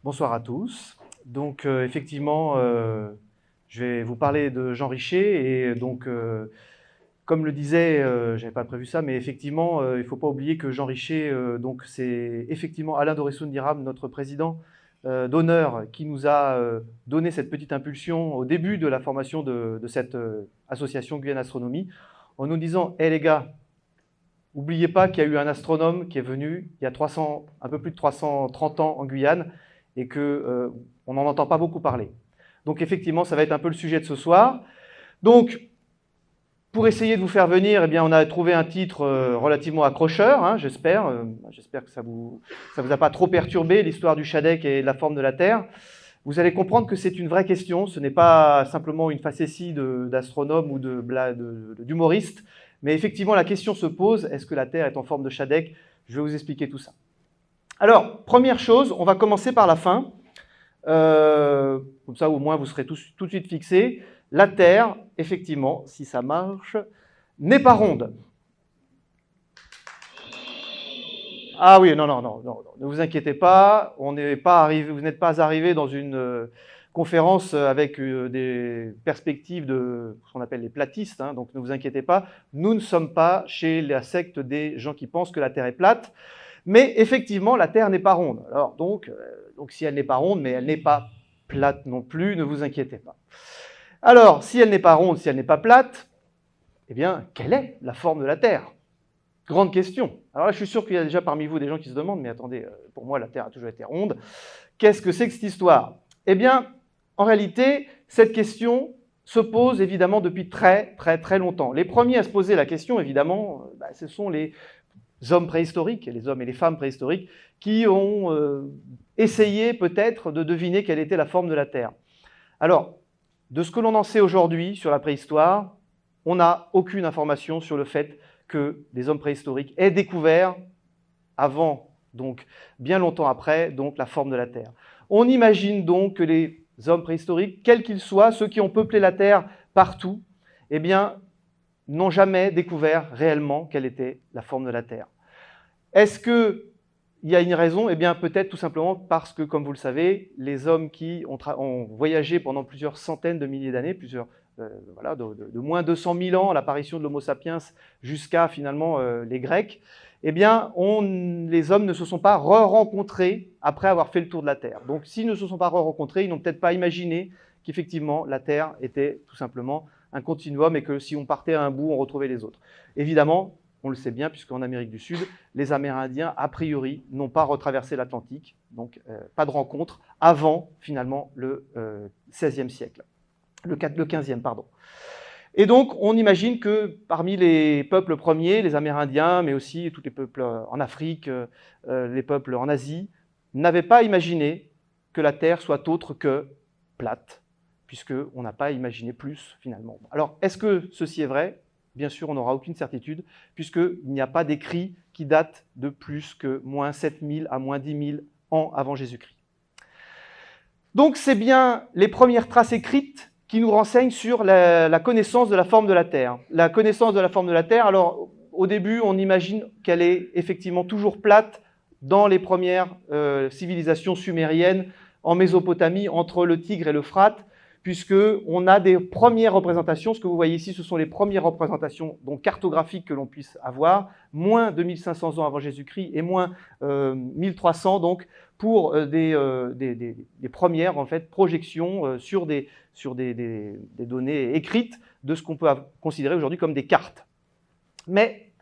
Bonsoir à tous. Donc effectivement, je vais vous parler de Jean Richer et donc comme le disait, j'avais pas prévu ça, mais effectivement, il ne faut pas oublier que Jean Richer, donc c'est effectivement Alain Doré-Soundiram, notre président d'honneur, qui nous a donné cette petite impulsion au début de la formation de cette association Guyane Astronomie, en nous disant, hé les gars, n'oubliez pas qu'il y a eu un astronome qui est venu il y a un peu plus de 330 ans en Guyane et qu'on n'en entend pas beaucoup parler. Donc effectivement, ça va être un peu le sujet de ce soir. Donc, pour essayer de vous faire venir, eh bien, on a trouvé un titre relativement accrocheur, hein, j'espère. J'espère que ça vous a pas trop perturbé, l'histoire du Shadek et de la forme de la Terre. Vous allez comprendre que c'est une vraie question, ce n'est pas simplement une facétie d'astronome ou d'humoriste, mais effectivement, la question se pose, est-ce que la Terre est en forme de Shadek? Je vais vous expliquer tout ça. Alors, première chose, on va commencer par la fin. Comme ça, au moins, vous serez tout de suite fixés. La Terre, effectivement, si ça marche, n'est pas ronde. Ah oui, non, ne vous inquiétez pas, vous n'êtes pas arrivé dans une conférence avec des perspectives de ce qu'on appelle les platistes, hein, donc ne vous inquiétez pas, nous ne sommes pas chez la secte des gens qui pensent que la Terre est plate, mais effectivement, la Terre n'est pas ronde. Alors donc si elle n'est pas ronde, mais elle n'est pas plate non plus, ne vous inquiétez pas. Alors, si elle n'est pas ronde, si elle n'est pas plate, eh bien, quelle est la forme de la Terre? Grande question. Alors là, je suis sûr qu'il y a déjà parmi vous des gens qui se demandent, mais attendez, pour moi, la Terre a toujours été ronde. Qu'est-ce que c'est que cette histoire? Eh bien, en réalité, cette question se pose évidemment depuis très longtemps. Les premiers à se poser la question, évidemment, ce sont les hommes préhistoriques, les hommes et les femmes préhistoriques, qui ont essayé peut-être de deviner quelle était la forme de la Terre. Alors, de ce que l'on en sait aujourd'hui sur la préhistoire, on n'a aucune information sur le fait que des hommes préhistoriques aient découvert, avant, donc bien longtemps après, donc la forme de la Terre. On imagine donc que les hommes préhistoriques, quels qu'ils soient, ceux qui ont peuplé la Terre partout, eh bien, n'ont jamais découvert réellement quelle était la forme de la Terre. Est-ce qu'il y a une raison? Eh bien, peut-être tout simplement parce que, comme vous le savez, les hommes qui ont voyagé pendant plusieurs centaines de milliers d'années, de moins de 200 000 ans, l'apparition de l'Homo sapiens, jusqu'à finalement les Grecs, eh bien, les hommes ne se sont pas re-rencontrés après avoir fait le tour de la Terre. Donc, s'ils ne se sont pas re-rencontrés, ils n'ont peut-être pas imaginé qu'effectivement, la Terre était tout simplement un continuum et que si on partait à un bout, on retrouvait les autres. Évidemment, on le sait bien, puisqu'en Amérique du Sud, les Amérindiens, a priori, n'ont pas retraversé l'Atlantique, donc pas de rencontre avant, finalement, le XVIe siècle, le XVe, pardon. Et donc, on imagine que parmi les peuples premiers, les Amérindiens, mais aussi tous les peuples en Afrique, les peuples en Asie, n'avaient pas imaginé que la Terre soit autre que plate, puisqu'on n'a pas imaginé plus, finalement. Alors, est-ce que ceci est vrai? Bien sûr, on n'aura aucune certitude, puisqu'il n'y a pas d'écrit qui date de plus que moins 7000 à moins 10 000 ans avant Jésus-Christ. Donc, c'est bien les premières traces écrites qui nous renseignent sur la connaissance de la forme de la Terre. La connaissance de la forme de la Terre, alors, au début, on imagine qu'elle est effectivement toujours plate dans les premières civilisations sumériennes en Mésopotamie, entre le Tigre et l'Euphrate, puisqu'on a des premières représentations. Ce que vous voyez ici, ce sont les premières représentations donc, cartographiques que l'on puisse avoir, moins 2500 ans avant Jésus-Christ et moins 1300, donc, pour des premières en fait, projections sur des données écrites de ce qu'on peut considérer aujourd'hui comme des cartes. Mais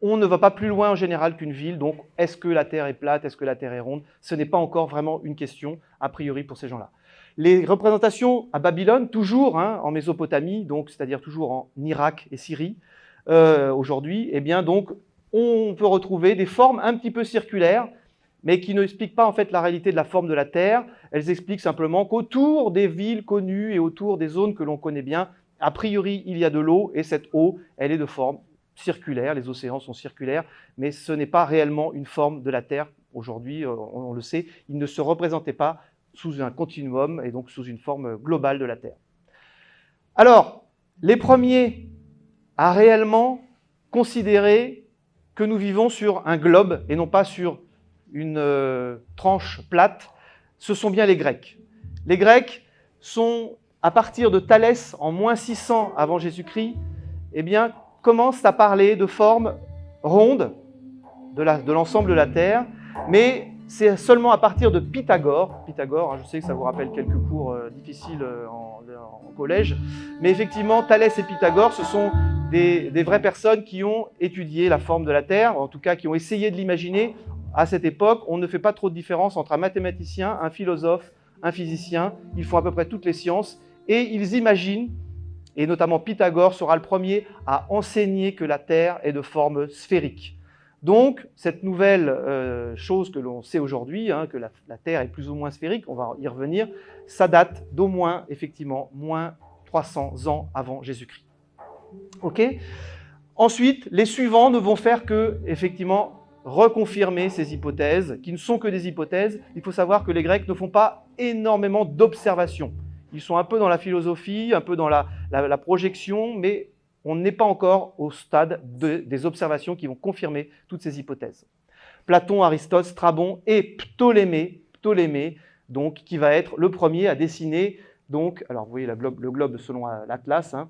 on ne va pas plus loin en général qu'une ville, donc est-ce que la Terre est plate, est-ce que la Terre est ronde? Ce n'est pas encore vraiment une question, a priori, pour ces gens-là. Les représentations à Babylone, toujours en Mésopotamie, donc c'est-à-dire toujours en Irak et Syrie, aujourd'hui, eh bien donc on peut retrouver des formes un petit peu circulaires, mais qui n'expliquent pas en fait la réalité de la forme de la Terre. Elles expliquent simplement qu'autour des villes connues et autour des zones que l'on connaît bien, a priori il y a de l'eau, et cette eau, elle est de forme circulaire, les océans sont circulaires, mais ce n'est pas réellement une forme de la Terre. Aujourd'hui, on le sait, il ne se représentait pas sous un continuum et donc sous une forme globale de la Terre. Alors, les premiers à réellement considérer que nous vivons sur un globe et non pas sur une tranche plate, ce sont bien les Grecs. Les Grecs sont, à partir de Thalès, en moins 600 avant Jésus-Christ, eh bien, commencent à parler de formes rondes de l'ensemble de la Terre, mais c'est seulement à partir de Pythagore, je sais que ça vous rappelle quelques cours difficiles en collège, mais effectivement, Thalès et Pythagore, ce sont des vraies personnes qui ont étudié la forme de la Terre, en tout cas qui ont essayé de l'imaginer. À cette époque, on ne fait pas trop de différence entre un mathématicien, un philosophe, un physicien, ils font à peu près toutes les sciences, et ils imaginent, et notamment Pythagore sera le premier à enseigner que la Terre est de forme sphérique. Donc, cette nouvelle chose que l'on sait aujourd'hui, hein, que la Terre est plus ou moins sphérique, on va y revenir, ça date d'au moins, effectivement, moins 300 ans avant Jésus-Christ. Ok ? Ensuite, les suivants ne vont faire que, effectivement, reconfirmer ces hypothèses, qui ne sont que des hypothèses. Il faut savoir que les Grecs ne font pas énormément d'observations. Ils sont un peu dans la philosophie, un peu dans la projection, mais on n'est pas encore au stade des observations qui vont confirmer toutes ces hypothèses. Platon, Aristote, Strabon et Ptolémée, donc, qui va être le premier à dessiner, donc, alors vous voyez le globe selon l'Atlas, hein,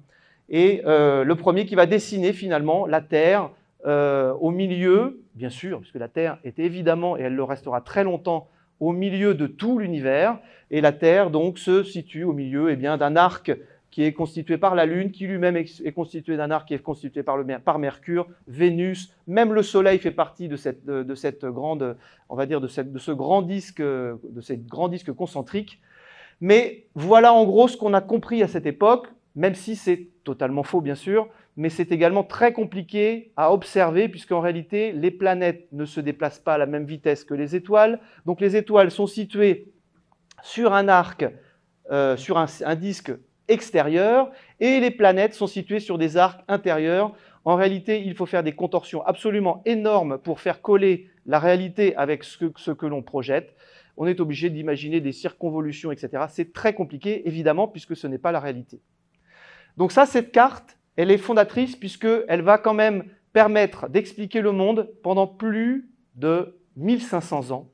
et le premier qui va dessiner finalement la Terre au milieu, bien sûr, puisque la Terre est évidemment, et elle le restera très longtemps, au milieu de tout l'univers, et la Terre donc se situe au milieu d'un arc qui est constitué par la Lune, qui lui-même est constitué d'un arc qui est constitué par Mercure, Vénus, même le Soleil fait partie de cette grande, on va dire, de ce grand disque concentrique. Mais voilà en gros ce qu'on a compris à cette époque, même si c'est totalement faux bien sûr, mais c'est également très compliqué à observer puisqu'en réalité, les planètes ne se déplacent pas à la même vitesse que les étoiles. Donc les étoiles sont situées sur un arc, sur un disque extérieur, et les planètes sont situées sur des arcs intérieurs. En réalité, il faut faire des contorsions absolument énormes pour faire coller la réalité avec ce que l'on projette. On est obligé d'imaginer des circonvolutions, etc. C'est très compliqué, évidemment, puisque ce n'est pas la réalité. Donc ça, cette carte, elle est fondatrice puisqu'elle va quand même permettre d'expliquer le monde pendant plus de 1500 ans.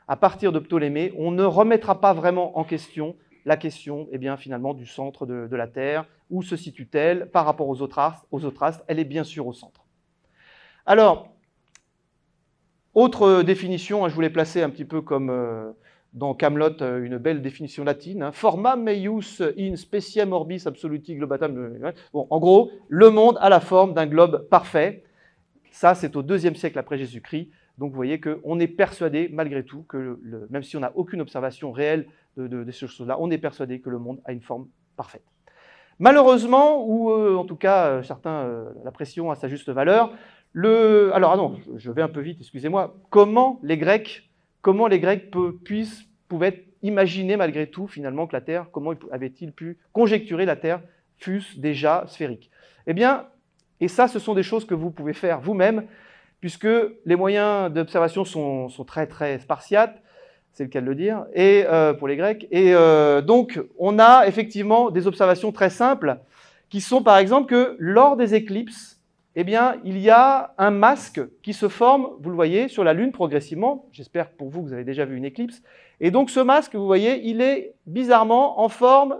À partir de Ptolémée, on ne remettra pas vraiment en question la question, finalement, du centre de la Terre. Où se situe-t-elle par rapport aux autres astres? Elle est bien sûr au centre. Alors, autre définition, je voulais placer un petit peu comme dans Camelot, une belle définition latine. Hein, Formam meius in speciem orbis absoluti globatam. Bon, en gros, le monde a la forme d'un globe parfait. Ça, c'est au IIe siècle après Jésus-Christ. Donc, vous voyez qu'on est persuadé, malgré tout, que même si on n'a aucune observation réelle de ces choses-là, on est persuadé que le monde a une forme parfaite. Malheureusement, ou en tout cas, certains l'apprécient à sa juste valeur, je vais un peu vite, excusez-moi. Comment les Grecs pouvaient imaginer malgré tout, finalement, que la Terre, comment avaient-ils pu conjecturer la Terre fût déjà sphérique? Eh bien, et ça, ce sont des choses que vous pouvez faire vous-même, puisque les moyens d'observation sont très, très spartiates, c'est le cas de le dire, et pour les Grecs. Et donc, on a effectivement des observations très simples, qui sont par exemple que lors des éclipses, eh bien, il y a un masque qui se forme, vous le voyez, sur la Lune progressivement. J'espère pour vous que vous avez déjà vu une éclipse. Et donc, ce masque, vous voyez, il est bizarrement en forme,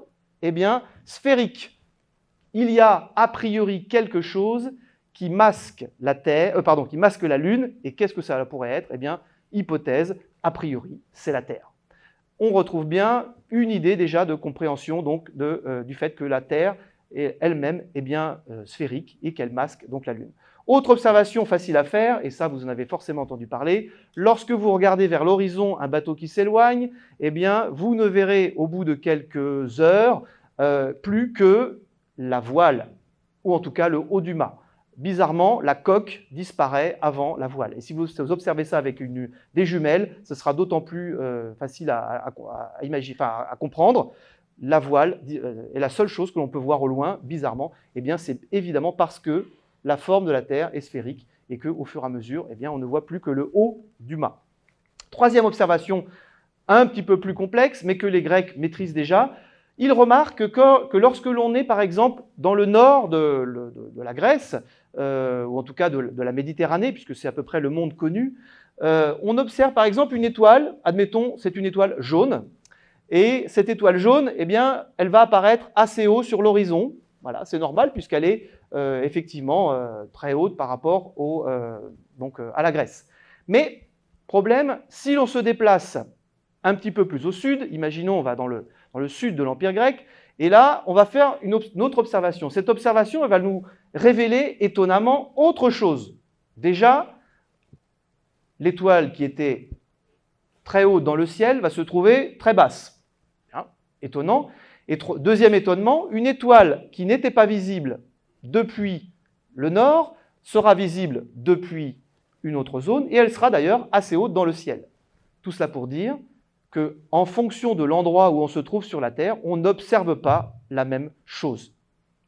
sphérique. Il y a a priori quelque chose qui masque qui masque la Lune. Et qu'est-ce que ça pourrait être? Eh bien, hypothèse, a priori, c'est la Terre. On retrouve bien une idée déjà de compréhension donc, du fait que la Terre elle-même est bien sphérique et qu'elle masque donc la Lune. Autre observation facile à faire, et ça vous en avez forcément entendu parler, lorsque vous regardez vers l'horizon un bateau qui s'éloigne, eh bien vous ne verrez au bout de quelques heures plus que la voile, ou en tout cas le haut du mât. Bizarrement, la coque disparaît avant la voile. Et si vous observez ça avec des jumelles, ce sera d'autant plus facile à comprendre. La voile est la seule chose que l'on peut voir au loin, bizarrement. Eh bien, c'est évidemment parce que la forme de la Terre est sphérique et qu'au fur et à mesure, on ne voit plus que le haut du mât. Troisième observation, un petit peu plus complexe, mais que les Grecs maîtrisent déjà. Ils remarquent que lorsque l'on est, par exemple, dans le nord de la Grèce, ou en tout cas de la Méditerranée, puisque c'est à peu près le monde connu, on observe par exemple une étoile, admettons, c'est une étoile jaune, et cette étoile jaune, eh bien, elle va apparaître assez haut sur l'horizon. Voilà, c'est normal puisqu'elle est effectivement très haute par rapport à la Grèce. Mais, problème, si l'on se déplace un petit peu plus au sud, imaginons on va dans le sud de l'Empire grec, et là, on va faire une autre observation. Cette observation, elle va nous révéler étonnamment autre chose. Déjà, l'étoile qui était très haute dans le ciel va se trouver très basse. Hein, étonnant. Et deuxième étonnement, une étoile qui n'était pas visible depuis le nord sera visible depuis une autre zone, et elle sera d'ailleurs assez haute dans le ciel. Tout cela pour dire qu'en fonction de l'endroit où on se trouve sur la Terre, on n'observe pas la même chose.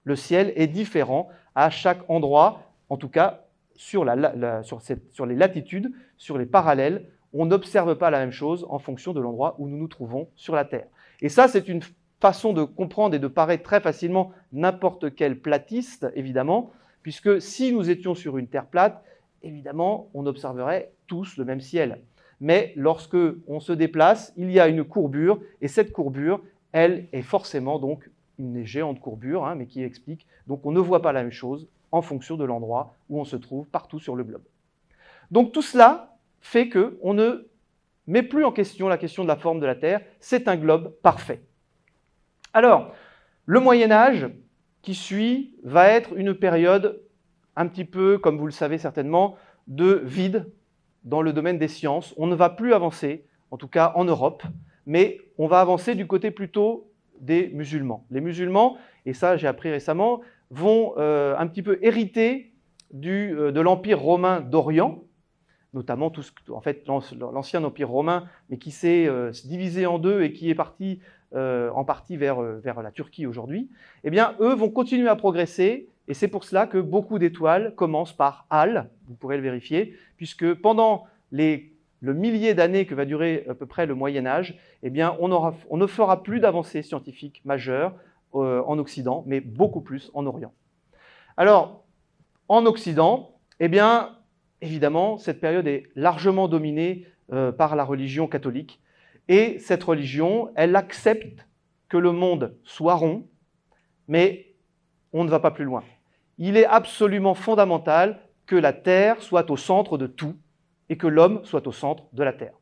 Le ciel est différent à chaque endroit, en tout cas sur les latitudes, sur les parallèles, on n'observe pas la même chose en fonction de l'endroit où nous nous trouvons sur la Terre. Et ça, c'est une façon de comprendre et de parer très facilement n'importe quel platiste, évidemment, puisque si nous étions sur une Terre plate, évidemment, on observerait tous le même ciel. Mais lorsque on se déplace, il y a une courbure, et cette courbure, elle est forcément donc une géante courbure, hein, mais qui explique, donc on ne voit pas la même chose en fonction de l'endroit où on se trouve partout sur le globe. Donc tout cela fait qu'on ne met plus en question la question de la forme de la Terre, c'est un globe parfait. Alors, le Moyen-Âge qui suit va être une période un petit peu, comme vous le savez certainement, de vide dans le domaine des sciences. On ne va plus avancer, en tout cas en Europe, mais on va avancer du côté plutôt des musulmans. Les musulmans, et ça j'ai appris récemment, vont un petit peu hériter de l'Empire romain d'Orient, notamment l'ancien Empire romain, mais qui s'est divisé en deux et qui est parti en partie vers la Turquie aujourd'hui. Eh bien, eux vont continuer à progresser, et c'est pour cela que beaucoup d'étoiles commencent par Al, vous pourrez le vérifier, puisque pendant le millier d'années que va durer à peu près le Moyen-Âge, eh bien, on ne fera plus d'avancées scientifiques majeures en Occident, mais beaucoup plus en Orient. Alors, en Occident, eh bien, évidemment, cette période est largement dominée par la religion catholique, et cette religion, elle accepte que le monde soit rond, mais on ne va pas plus loin. Il est absolument fondamental que la Terre soit au centre de tout et que l'homme soit au centre de la Terre.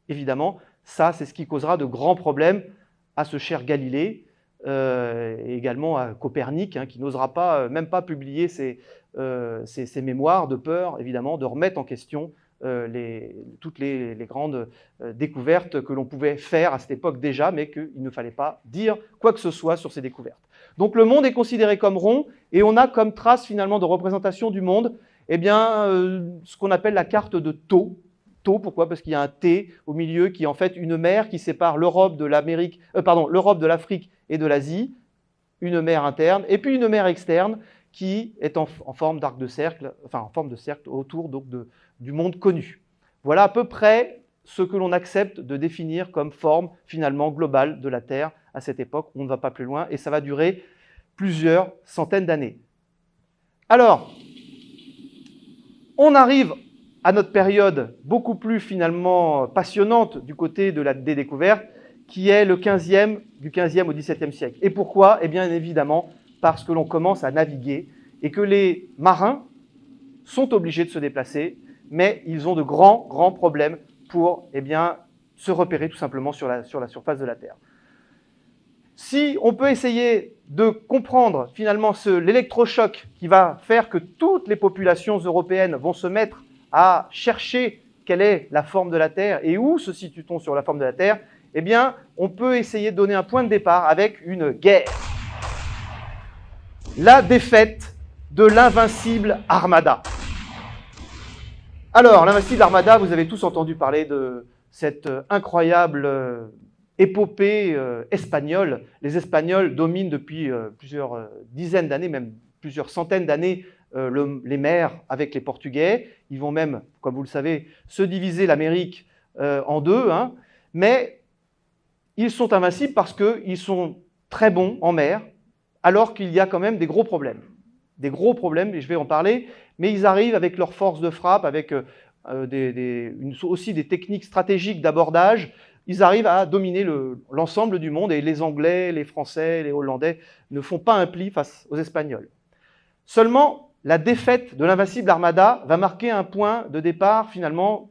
Évidemment, ça, c'est ce qui causera de grands problèmes à ce cher Galilée et également à Copernic, hein, qui n'osera pas, même pas publier ses mémoires de peur, évidemment, de remettre en question toutes les grandes découvertes que l'on pouvait faire à cette époque déjà, mais qu'il ne fallait pas dire quoi que ce soit sur ces découvertes. Donc le monde est considéré comme rond, et on a comme trace finalement de représentation du monde eh bien, ce qu'on appelle la carte de Thot. Thot, pourquoi? Parce qu'il y a un T au milieu qui est en fait une mer qui sépare l'Europe de l'Afrique et de l'Asie, une mer interne, et puis une mer externe qui est en forme d'arc de cercle, enfin en forme de cercle autour donc du monde connu. Voilà à peu près ce que l'on accepte de définir comme forme finalement globale de la Terre à cette époque. On ne va pas plus loin et ça va durer plusieurs centaines d'années. Alors, on arrive à notre période beaucoup plus finalement passionnante du côté des découvertes, qui est du 15e au XVIIe siècle. Et pourquoi? Eh bien évidemment parce que l'on commence à naviguer et que les marins sont obligés de se déplacer, mais ils ont de grands problèmes pour se repérer tout simplement sur la surface de la Terre. Si on peut essayer de comprendre finalement l'électrochoc qui va faire que toutes les populations européennes vont se mettre à chercher quelle est la forme de la Terre et où se situe-t-on sur la forme de la Terre, eh bien, on peut essayer de donner un point de départ avec une guerre. La défaite de l'invincible Armada. Alors, l'invincible Armada, vous avez tous entendu parler de cette incroyable épopée espagnole. Les Espagnols dominent depuis plusieurs dizaines d'années, même plusieurs centaines d'années, les mers avec les Portugais. Ils vont même, comme vous le savez, se diviser l'Amérique en deux, hein. Mais ils sont invincibles parce qu'ils sont très bons en mer, alors qu'il y a quand même des gros problèmes. des gros problèmes, et je vais en parler, mais ils arrivent avec leur force de frappe, avec aussi des techniques stratégiques d'abordage. Ils arrivent à dominer l'ensemble du monde, et les Anglais, les Français, les Hollandais ne font pas un pli face aux Espagnols. Seulement, la défaite de l'invincible Armada va marquer un point de départ, finalement,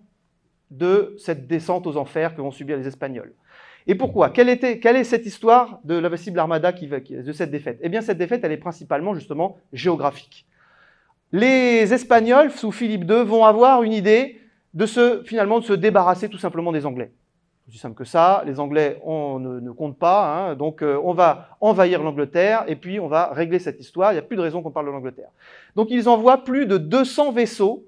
de cette descente aux enfers que vont subir les Espagnols. Et pourquoi? Quelle est cette histoire de l'invincible Armada de cette défaite? Eh bien, cette défaite, elle est principalement, justement, géographique. Les Espagnols, sous Philippe II, vont avoir une idée finalement, de se débarrasser tout simplement des Anglais. Aussi simple que ça, les Anglais ne comptent pas, hein, donc on va envahir l'Angleterre et puis on va régler cette histoire, il n'y a plus de raison qu'on parle de l'Angleterre. Donc ils envoient plus de 200 vaisseaux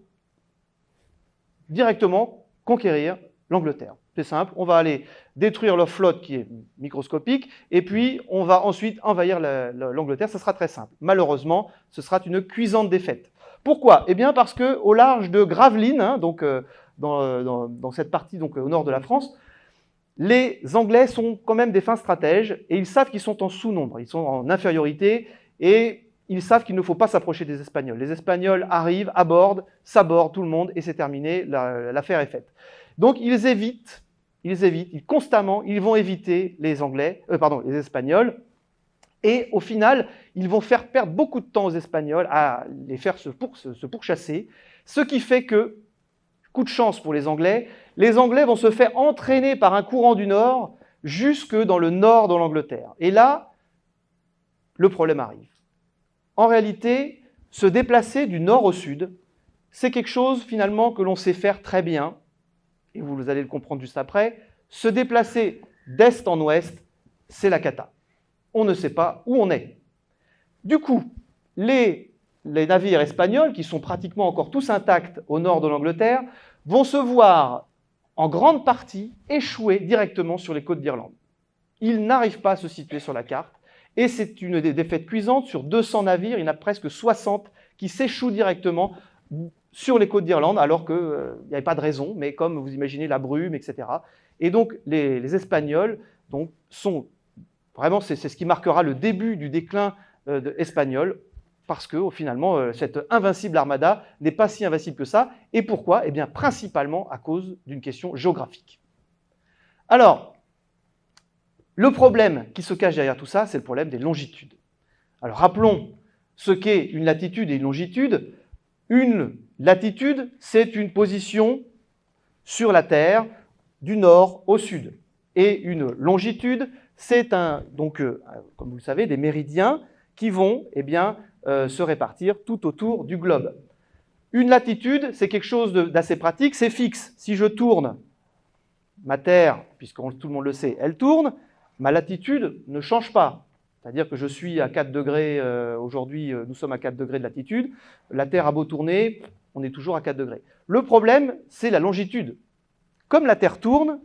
directement conquérir l'Angleterre. C'est simple, on va aller détruire leur flotte qui est microscopique et puis on va ensuite envahir l'Angleterre, ça sera très simple. Malheureusement, ce sera une cuisante défaite. Pourquoi? Eh bien parce qu'au large de Gravelines, hein, donc dans cette partie donc, au nord de la France, les Anglais sont quand même des fins stratèges et ils savent qu'ils sont en sous-nombre, ils sont en infériorité et ils savent qu'il ne faut pas s'approcher des Espagnols. Les Espagnols arrivent, abordent, s'abordent tout le monde et c'est terminé, l'affaire est faite. Donc ils évitent constamment, ils vont éviter les Espagnols et au final, ils vont faire perdre beaucoup de temps aux Espagnols à les faire se pourchasser, ce qui fait que, coup de chance pour les Anglais vont se faire entraîner par un courant du nord jusque dans le nord de l'Angleterre. Et là, le problème arrive. En réalité, se déplacer du nord au sud, c'est quelque chose finalement que l'on sait faire très bien, et vous allez le comprendre juste après. Se déplacer d'est en ouest, c'est la cata. On ne sait pas où on est. Du coup, les navires espagnols, qui sont pratiquement encore tous intacts au nord de l'Angleterre, vont se voir en grande partie échouer directement sur les côtes d'Irlande. Ils n'arrivent pas à se situer sur la carte, et c'est une défaite cuisante. Sur 200 navires, il y en a presque 60 qui s'échouent directement sur les côtes d'Irlande, alors qu'il n'y avait pas de raison, mais comme vous imaginez la brume, etc. Et donc les Espagnols donc, sont vraiment, c'est ce qui marquera le début du déclin espagnol, parce que finalement, cette invincible armada n'est pas si invincible que ça. Et pourquoi? Eh bien, principalement à cause d'une question géographique. Alors, le problème qui se cache derrière tout ça, c'est le problème des longitudes. Alors, rappelons ce qu'est une latitude et une longitude. Une latitude, c'est une position sur la Terre du nord au sud. Et une longitude, c'est donc, comme vous le savez, des méridiens qui vont se répartir tout autour du globe. Une latitude, c'est quelque chose d'assez pratique, c'est fixe. Si je tourne ma Terre, puisque tout le monde le sait, elle tourne, ma latitude ne change pas. C'est-à-dire que je suis à 4 degrés, aujourd'hui nous sommes à 4 degrés de latitude, la Terre a beau tourner, on est toujours à 4 degrés. Le problème, c'est la longitude. Comme la Terre tourne,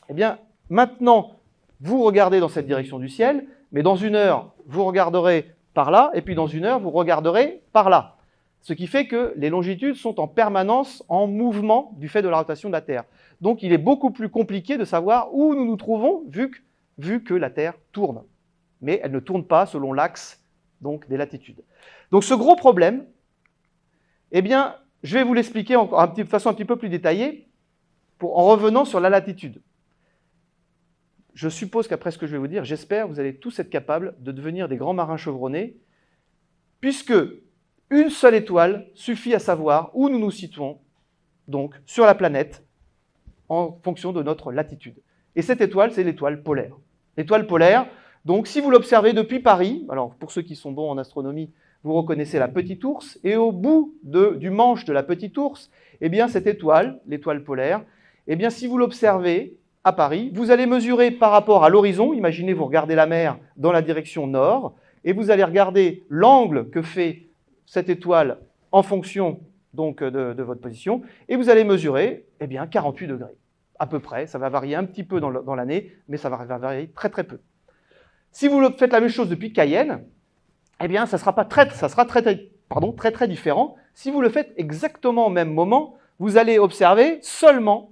eh bien maintenant, vous regardez dans cette direction du ciel, mais dans une heure, vous regarderez par là, et puis dans une heure, vous regarderez par là. Ce qui fait que les longitudes sont en permanence en mouvement du fait de la rotation de la Terre. Donc il est beaucoup plus compliqué de savoir où nous nous trouvons, vu que la Terre tourne. Mais elle ne tourne pas selon l'axe des latitudes. Donc ce gros problème, eh bien, je vais vous l'expliquer de façon un petit peu plus détaillée, en revenant sur la latitude. Je suppose qu'après ce que je vais vous dire, j'espère que vous allez tous être capables de devenir des grands marins chevronnés, puisque une seule étoile suffit à savoir où nous nous situons, donc sur la planète, en fonction de notre latitude. Et cette étoile, c'est l'étoile polaire. L'étoile polaire, donc si vous l'observez depuis Paris, alors pour ceux qui sont bons en astronomie, vous reconnaissez la petite ours, et au bout du manche de la petite ours, eh bien cette étoile, l'étoile polaire, eh bien si vous l'observez à Paris, vous allez mesurer par rapport à l'horizon, imaginez vous regardez la mer dans la direction nord, et vous allez regarder l'angle que fait cette étoile en fonction donc de votre position, et vous allez mesurer 48 degrés, à peu près. Ça va varier un petit peu dans l'année, mais ça va varier très très peu. Si vous faites la même chose depuis Cayenne, eh bien ça sera très différent. Si vous le faites exactement au même moment, vous allez observer seulement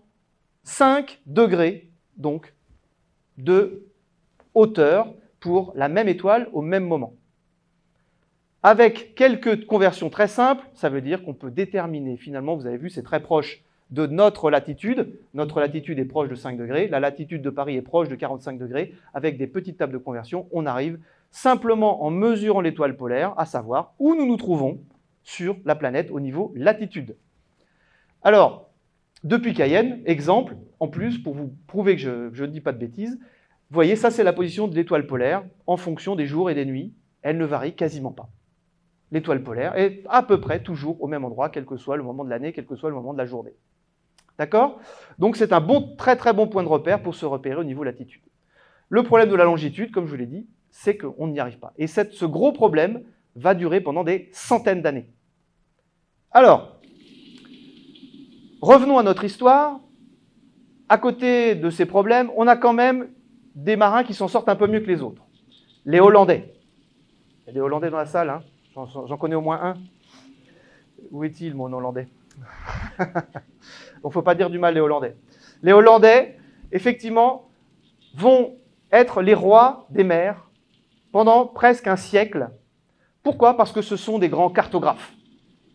5 degrés donc, de hauteur pour la même étoile au même moment. Avec quelques conversions très simples, ça veut dire qu'on peut déterminer, finalement, vous avez vu, c'est très proche de notre latitude. Notre latitude est proche de 5 degrés, la latitude de Paris est proche de 45 degrés. Avec des petites tables de conversion, on arrive simplement en mesurant l'étoile polaire, à savoir où nous nous trouvons sur la planète au niveau latitude. Alors, depuis Cayenne, exemple, en plus, pour vous prouver que je ne dis pas de bêtises, vous voyez, ça c'est la position de l'étoile polaire en fonction des jours et des nuits. Elle ne varie quasiment pas. L'étoile polaire est à peu près toujours au même endroit, quel que soit le moment de l'année, quel que soit le moment de la journée. D'accord? Donc c'est un très très bon point de repère pour se repérer au niveau latitude. Le problème de la longitude, comme je vous l'ai dit, c'est qu'on n'y arrive pas. Et ce gros problème va durer pendant des centaines d'années. Alors, revenons à notre histoire. À côté de ces problèmes, on a quand même des marins qui s'en sortent un peu mieux que les autres. Les Hollandais. Il y a des Hollandais dans la salle, hein? J'en connais au moins un. Où est-il, mon Hollandais? Donc, il ne faut pas dire du mal des Hollandais. Les Hollandais, effectivement, vont être les rois des mers pendant presque un siècle. Pourquoi? Parce que ce sont des grands cartographes.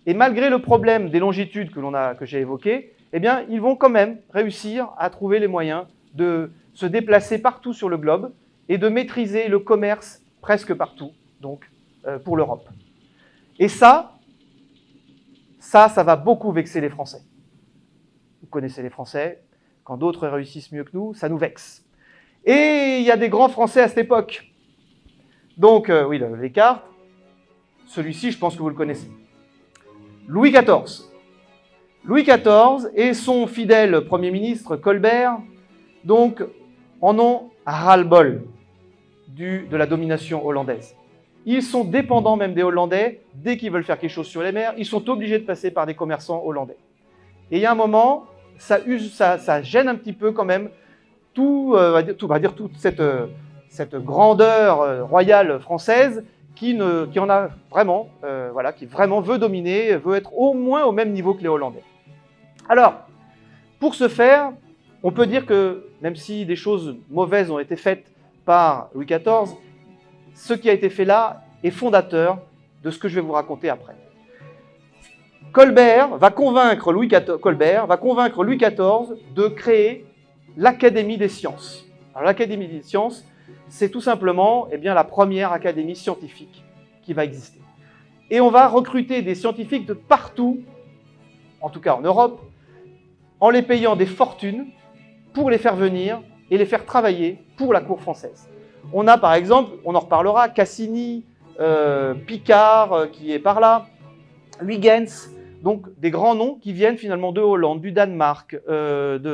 Et malgré le problème des longitudes que j'ai évoqué, eh bien, ils vont quand même réussir à trouver les moyens de se déplacer partout sur le globe et de maîtriser le commerce presque partout, donc pour l'Europe. Et ça va beaucoup vexer les Français. Vous connaissez les Français, quand d'autres réussissent mieux que nous, ça nous vexe. Et il y a des grands Français à cette époque. Donc, oui, les cartes. Celui-ci, je pense que vous le connaissez. Louis XIV. Louis XIV et son fidèle Premier ministre Colbert, donc, en ont ras-le-bol de la domination hollandaise. Ils sont dépendants même des Hollandais. Dès qu'ils veulent faire quelque chose sur les mers, ils sont obligés de passer par des commerçants hollandais. Et il y a un moment, ça gêne un petit peu quand même toute cette grandeur royale française qui en a vraiment, qui vraiment veut dominer, veut être au moins au même niveau que les Hollandais. Alors, pour ce faire, on peut dire que, même si des choses mauvaises ont été faites par Louis XIV, ce qui a été fait là est fondateur de ce que je vais vous raconter après. Colbert va convaincre Louis XIV de créer l'Académie des sciences. Alors l'Académie des sciences, c'est tout simplement la première académie scientifique qui va exister. Et on va recruter des scientifiques de partout, en tout cas en Europe, en les payant des fortunes pour les faire venir et les faire travailler pour la cour française. On a par exemple, on en reparlera, Cassini, Picard qui est par là, Huygens, donc des grands noms qui viennent finalement de Hollande, du Danemark,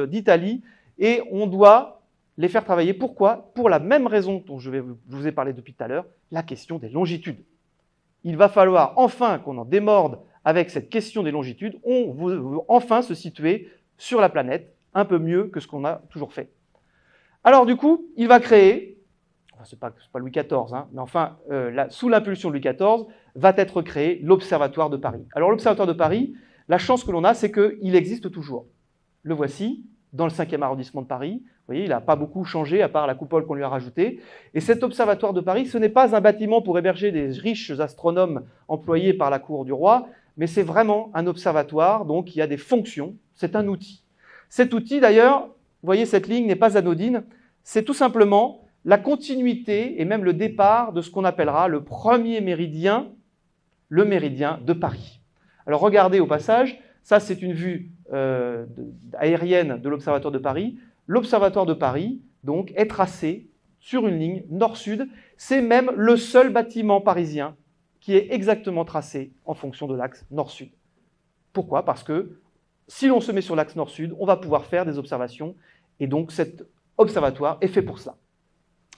d'Italie, et on doit les faire travailler. Pourquoi? Pour la même raison dont je vous ai parlé depuis tout à l'heure, la question des longitudes. Il va falloir enfin qu'on en démorde avec cette question des longitudes. On veut enfin se situer sur la planète un peu mieux que ce qu'on a toujours fait. Alors du coup, il va créer, c'est pas Louis XIV, hein, mais enfin, sous l'impulsion de Louis XIV, va être créé l'Observatoire de Paris. Alors l'Observatoire de Paris, la chance que l'on a, c'est qu'il existe toujours. Le voici, dans le 5e arrondissement de Paris. Vous voyez, il n'a pas beaucoup changé, à part la coupole qu'on lui a rajoutée. Et cet Observatoire de Paris, ce n'est pas un bâtiment pour héberger des riches astronomes employés par la cour du roi, mais c'est vraiment un observatoire, donc qui a des fonctions. C'est un outil. Cet outil, d'ailleurs, vous voyez, cette ligne n'est pas anodine. C'est tout simplement la continuité et même le départ de ce qu'on appellera le premier méridien, le méridien de Paris. Alors regardez au passage, ça c'est une vue aérienne de l'Observatoire de Paris. L'Observatoire de Paris, donc, est tracé sur une ligne nord-sud. C'est même le seul bâtiment parisien qui est exactement tracé en fonction de l'axe nord-sud. Pourquoi? Parce que si l'on se met sur l'axe nord-sud, on va pouvoir faire des observations, et donc cet observatoire est fait pour cela.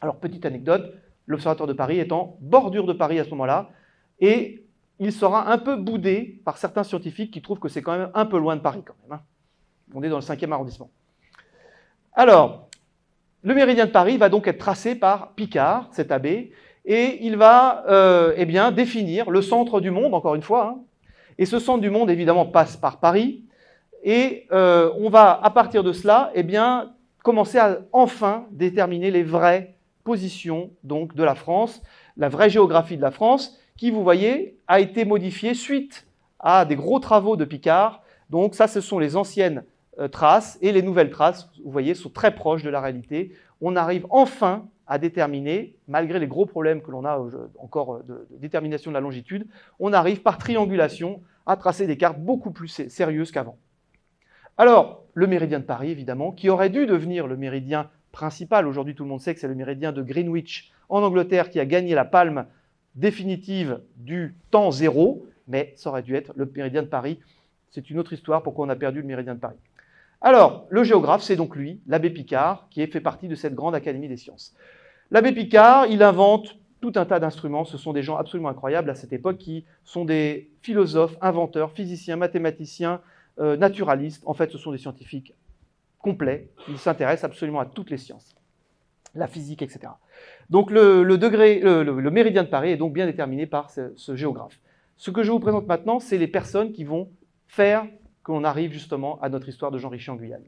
Alors, petite anecdote, l'Observatoire de Paris est en bordure de Paris à ce moment-là, et il sera un peu boudé par certains scientifiques qui trouvent que c'est quand même un peu loin de Paris, quand même, hein. On est dans le 5e arrondissement. Alors, le méridien de Paris va donc être tracé par Picard, cet abbé, et il va définir le centre du monde, encore une fois, hein. Et ce centre du monde, évidemment, passe par Paris, et on va, à partir de cela, commencer à enfin déterminer les vraies positions donc, de la France, la vraie géographie de la France, qui, vous voyez, a été modifié suite à des gros travaux de Picard. Donc ça, ce sont les anciennes traces, et les nouvelles traces, vous voyez, sont très proches de la réalité. On arrive enfin à déterminer, malgré les gros problèmes que l'on a encore de détermination de la longitude, on arrive par triangulation à tracer des cartes beaucoup plus sérieuses qu'avant. Alors, le méridien de Paris, évidemment, qui aurait dû devenir le méridien principal. Aujourd'hui, tout le monde sait que c'est le méridien de Greenwich en Angleterre qui a gagné la palme définitive du temps zéro, mais ça aurait dû être le méridien de Paris. C'est une autre histoire pourquoi on a perdu le méridien de Paris. Alors, le géographe, c'est donc lui, l'abbé Picard, qui fait partie de cette grande académie des sciences. L'abbé Picard, il invente tout un tas d'instruments. Ce sont des gens absolument incroyables à cette époque qui sont des philosophes, inventeurs, physiciens, mathématiciens, naturalistes. En fait, ce sont des scientifiques complets. Ils s'intéressent absolument à toutes les sciences, la physique, etc. Donc, le méridien de Paris est donc bien déterminé par ce géographe. Ce que je vous présente maintenant, c'est les personnes qui vont faire qu'on arrive justement à notre histoire de Jean Richer en Guyane.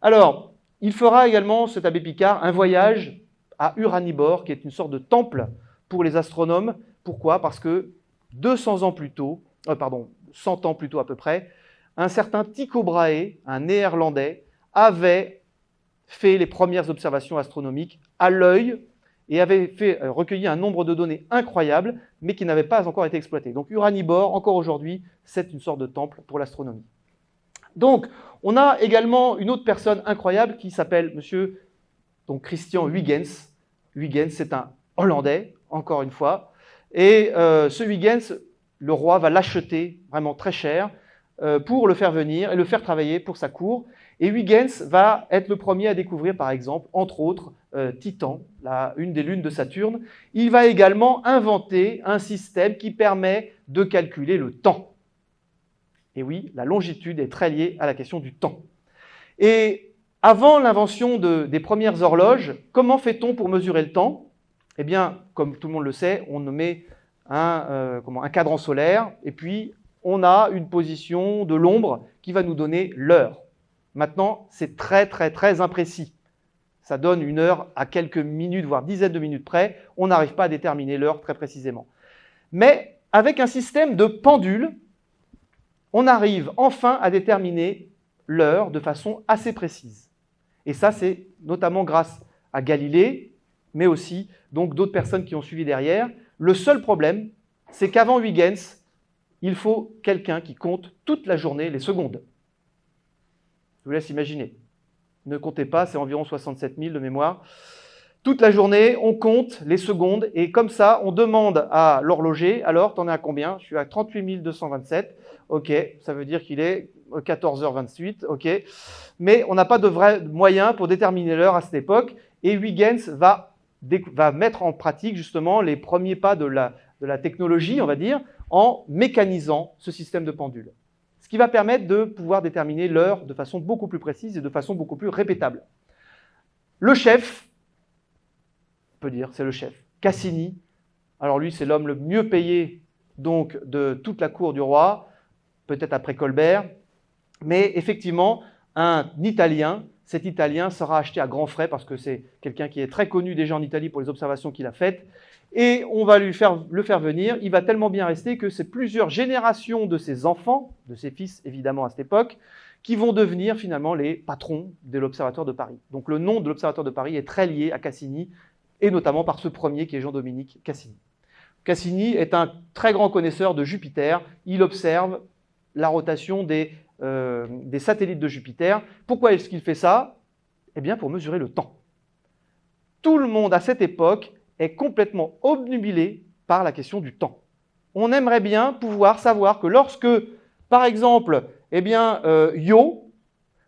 Alors, il fera également, cet abbé Picard, un voyage à Uraniborg, qui est une sorte de temple pour les astronomes. Pourquoi? Parce que 100 ans plus tôt à peu près, un certain Tycho Brahe, un néerlandais, avait fait les premières observations astronomiques à l'œil et avait recueilli un nombre de données incroyables, mais qui n'avaient pas encore été exploitées. Donc Uraniborg, encore aujourd'hui, c'est une sorte de temple pour l'astronomie. Donc, on a également une autre personne incroyable qui s'appelle monsieur Christian Huygens. Huygens, c'est un Hollandais, encore une fois. Et ce Huygens, le roi va l'acheter vraiment très cher pour le faire venir et le faire travailler pour sa cour. Et Huygens va être le premier à découvrir, par exemple, entre autres, Titan, une des lunes de Saturne. Il va également inventer un système qui permet de calculer le temps. Et oui, la longitude est très liée à la question du temps. Et avant l'invention des premières horloges, comment fait-on pour mesurer le temps? Eh bien, comme tout le monde le sait, on met un cadran solaire, et puis on a une position de l'ombre qui va nous donner l'heure. Maintenant, c'est très, très, très imprécis. Ça donne une heure à quelques minutes, voire dizaines de minutes près. On n'arrive pas à déterminer l'heure très précisément. Mais avec un système de pendule, on arrive enfin à déterminer l'heure de façon assez précise. Et ça, c'est notamment grâce à Galilée, mais aussi donc d'autres personnes qui ont suivi derrière. Le seul problème, c'est qu'avant Huygens, il faut quelqu'un qui compte toute la journée les secondes. Je vous laisse imaginer. Ne comptez pas, c'est environ 67 000 de mémoire. Toute la journée, on compte les secondes, et comme ça, on demande à l'horloger, alors, t'en es à combien? Je suis à 38 227. Ok, ça veut dire qu'il est 14h28, ok. Mais on n'a pas de vrai moyen pour déterminer l'heure à cette époque, et Huygens va mettre en pratique justement les premiers pas de la technologie, on va dire, en mécanisant ce système de pendule. Ce qui va permettre de pouvoir déterminer l'heure de façon beaucoup plus précise et de façon beaucoup plus répétable. Le chef, on peut dire, c'est le chef, Cassini. Alors lui, c'est l'homme le mieux payé donc de toute la cour du roi, peut-être après Colbert, mais effectivement, un Italien, cet Italien sera acheté à grands frais parce que c'est quelqu'un qui est très connu déjà en Italie pour les observations qu'il a faites, et on va le faire venir. Il va tellement bien rester que c'est plusieurs générations de ses enfants, de ses fils évidemment à cette époque, qui vont devenir finalement les patrons de l'Observatoire de Paris. Donc le nom de l'Observatoire de Paris est très lié à Cassini, et notamment par ce premier qui est Jean-Dominique Cassini. Cassini est un très grand connaisseur de Jupiter. Il observe la rotation des satellites de Jupiter. Pourquoi est-ce qu'il fait ça? Eh bien, pour mesurer le temps. Tout le monde à cette époque est complètement obnubilé par la question du temps. On aimerait bien pouvoir savoir que lorsque, par exemple, Io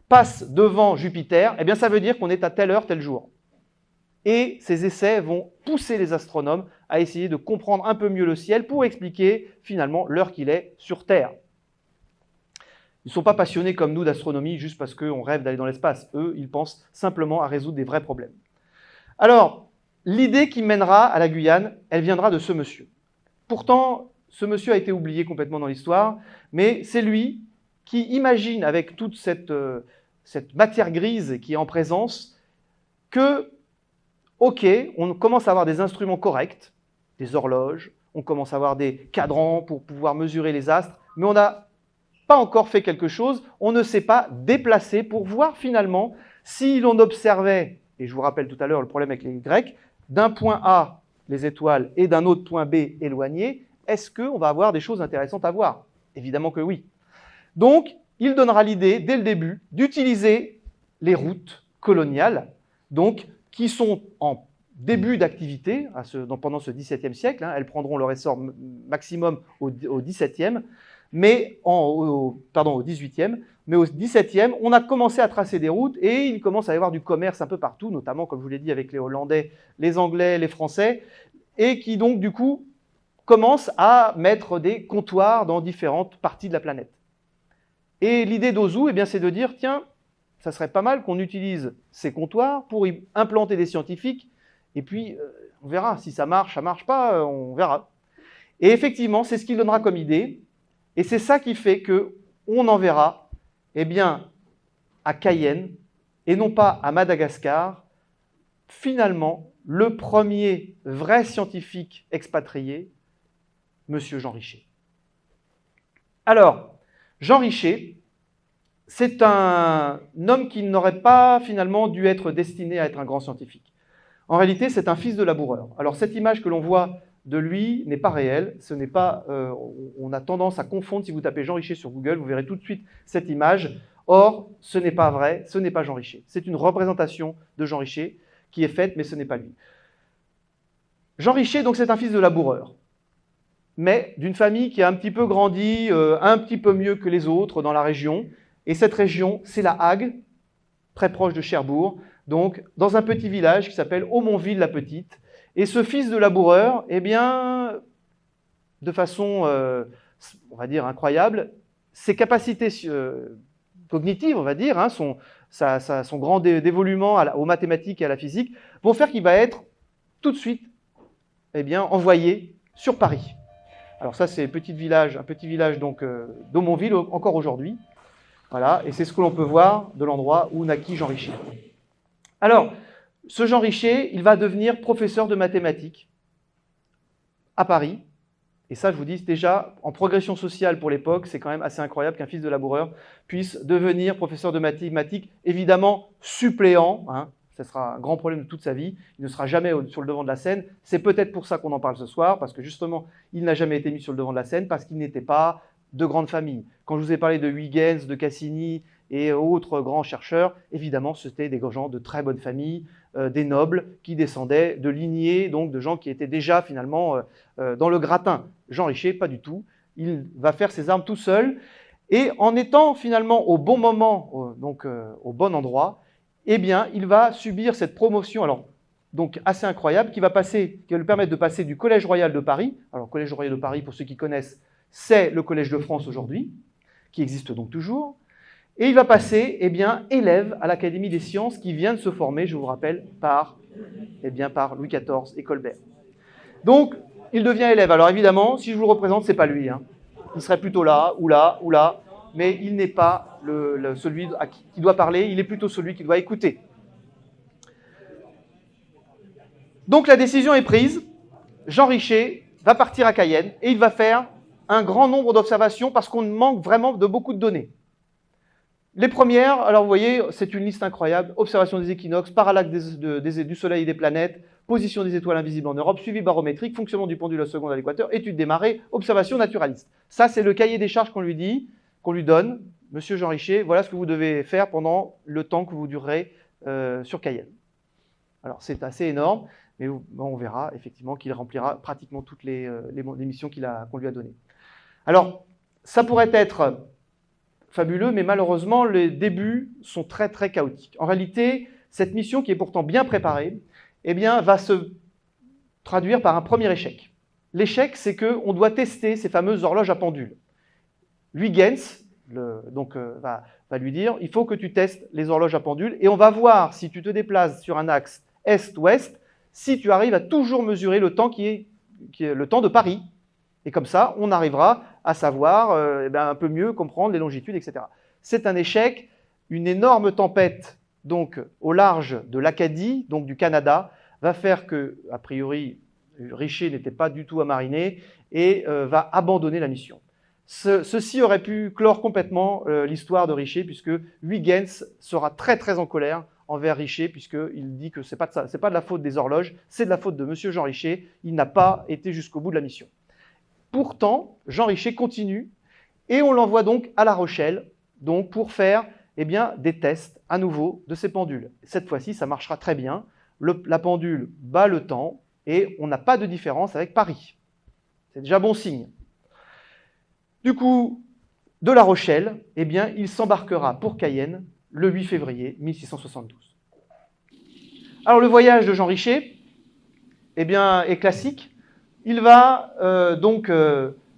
passe devant Jupiter, eh bien, ça veut dire qu'on est à telle heure, tel jour. Et ces essais vont pousser les astronomes à essayer de comprendre un peu mieux le ciel pour expliquer finalement l'heure qu'il est sur Terre. Ils ne sont pas passionnés comme nous d'astronomie juste parce qu'on rêve d'aller dans l'espace. Eux, ils pensent simplement à résoudre des vrais problèmes. Alors, l'idée qui mènera à la Guyane, elle viendra de ce monsieur. Pourtant, ce monsieur a été oublié complètement dans l'histoire, mais c'est lui qui imagine, avec toute cette matière grise qui est en présence, que, ok, on commence à avoir des instruments corrects, des horloges, on commence à avoir des cadrans pour pouvoir mesurer les astres, mais on n'a pas encore fait quelque chose, on ne s'est pas déplacé pour voir finalement si l'on observait, et je vous rappelle tout à l'heure le problème avec les Grecs, d'un point A, les étoiles, et d'un autre point B éloigné, est-ce qu'on va avoir des choses intéressantes à voir? Évidemment que oui. Donc, il donnera l'idée, dès le début, d'utiliser les routes coloniales, donc, qui sont en début d'activité pendant ce XVIIe siècle. Elles prendront leur essor maximum au XVIIe, mais au XVIIIe. Mais au XVIIe, on a commencé à tracer des routes et il commence à y avoir du commerce un peu partout, notamment, comme je vous l'ai dit, avec les Hollandais, les Anglais, les Français, et qui donc, du coup, commencent à mettre des comptoirs dans différentes parties de la planète. Et l'idée d'Ozu, c'est de dire, tiens, ça serait pas mal qu'on utilise ces comptoirs pour y implanter des scientifiques, et puis on verra si ça marche pas, on verra. Et effectivement, c'est ce qu'il donnera comme idée, et c'est ça qui fait qu'on enverra à Cayenne, et non pas à Madagascar, finalement, le premier vrai scientifique expatrié, Monsieur Jean Richer. Alors, Jean Richer, c'est un homme qui n'aurait pas finalement dû être destiné à être un grand scientifique. En réalité, c'est un fils de laboureur. Alors, cette image que l'on voit de lui n'est pas réelle. Ce n'est pas, on a tendance à confondre. Si vous tapez Jean Richer sur Google, vous verrez tout de suite cette image. Or, ce n'est pas vrai, ce n'est pas Jean Richer. C'est une représentation de Jean Richer qui est faite, mais ce n'est pas lui. Jean Richer, donc, c'est un fils de laboureur, mais d'une famille qui a un petit peu grandi, un petit peu mieux que les autres dans la région. Et cette région, c'est la Hague, très proche de Cherbourg, donc dans un petit village qui s'appelle Aumonville-la-Petite. Et ce fils de laboureur, de façon, on va dire, incroyable, ses capacités cognitives, on va dire, son grand dévolument aux mathématiques et à la physique, vont faire qu'il va être tout de suite envoyé sur Paris. Alors ça, c'est un petit village donc d'Aumonville encore aujourd'hui. Voilà, et c'est ce que l'on peut voir de l'endroit où naquit Jean Richer. Alors, ce Jean Richer, il va devenir professeur de mathématiques à Paris. Et ça, je vous dis déjà, en progression sociale pour l'époque, c'est quand même assez incroyable qu'un fils de laboureur puisse devenir professeur de mathématiques, évidemment suppléant. Ce sera un grand problème de toute sa vie. Il ne sera jamais sur le devant de la scène. C'est peut-être pour ça qu'on en parle ce soir, parce que justement, il n'a jamais été mis sur le devant de la scène, parce qu'il n'était pas de grande famille. Quand je vous ai parlé de Huygens, de Cassini et autres grands chercheurs, évidemment, c'était des gens de très bonne famille, des nobles qui descendaient de lignées, donc de gens qui étaient déjà finalement dans le gratin. Jean Richer, pas du tout. Il va faire ses armes tout seul. Et en étant finalement au bon moment, au bon endroit, il va subir cette promotion, alors donc assez incroyable, qui va lui permettre de passer du Collège Royal de Paris. Alors, Collège Royal de Paris, pour ceux qui connaissent, c'est le Collège de France aujourd'hui, qui existe donc toujours. Et il va passer, élève à l'Académie des sciences qui vient de se former, je vous rappelle, par Louis XIV et Colbert. Donc, il devient élève. Alors évidemment, si je vous le représente, c'est pas lui. Il serait plutôt là, ou là, ou là, mais il n'est pas celui à qui doit parler, il est plutôt celui qui doit écouter. Donc la décision est prise. Jean Richer va partir à Cayenne et il va faire un grand nombre d'observations parce qu'on manque vraiment de beaucoup de données. Les premières, alors vous voyez, c'est une liste incroyable. Observation des équinoxes, parallaxe du Soleil et des planètes, position des étoiles invisibles en Europe, suivi barométrique, fonctionnement du pendule seconde à l'équateur, étude des marées, observation naturaliste. Ça, c'est le cahier des charges qu'on lui donne. Monsieur Jean Richer, voilà ce que vous devez faire pendant le temps que vous durerez sur Cayenne. Alors, c'est assez énorme, mais on verra effectivement qu'il remplira pratiquement toutes les missions qu'on lui a données. Alors, ça pourrait être fabuleux, mais malheureusement, les débuts sont très, très chaotiques. En réalité, cette mission, qui est pourtant bien préparée, va se traduire par un premier échec. L'échec, c'est qu'on doit tester ces fameuses horloges à pendule. Huygens va lui dire, il faut que tu testes les horloges à pendule, et on va voir si tu te déplaces sur un axe est-ouest, si tu arrives à toujours mesurer le temps qui est le temps de Paris. Et comme ça, on arrivera à savoir un peu mieux comprendre les longitudes, etc. C'est un échec, une énorme tempête donc au large de l'Acadie, donc du Canada, va faire que, a priori, Richer n'était pas du tout à mariner et va abandonner la mission. Ceci aurait pu clore complètement l'histoire de Richer, puisque Huygens sera très très en colère envers Richer, puisqu'il dit que ce n'est pas de la faute des horloges, c'est de la faute de M. Jean Richer, il n'a pas été jusqu'au bout de la mission. Pourtant, Jean Richer continue, et on l'envoie donc à La Rochelle, donc pour faire des tests à nouveau de ces pendules. Cette fois-ci, ça marchera très bien, la pendule bat le temps, et on n'a pas de différence avec Paris. C'est déjà bon signe. Du coup, de La Rochelle, il s'embarquera pour Cayenne le 8 février 1672. Alors le voyage de Jean Richer est classique. Il va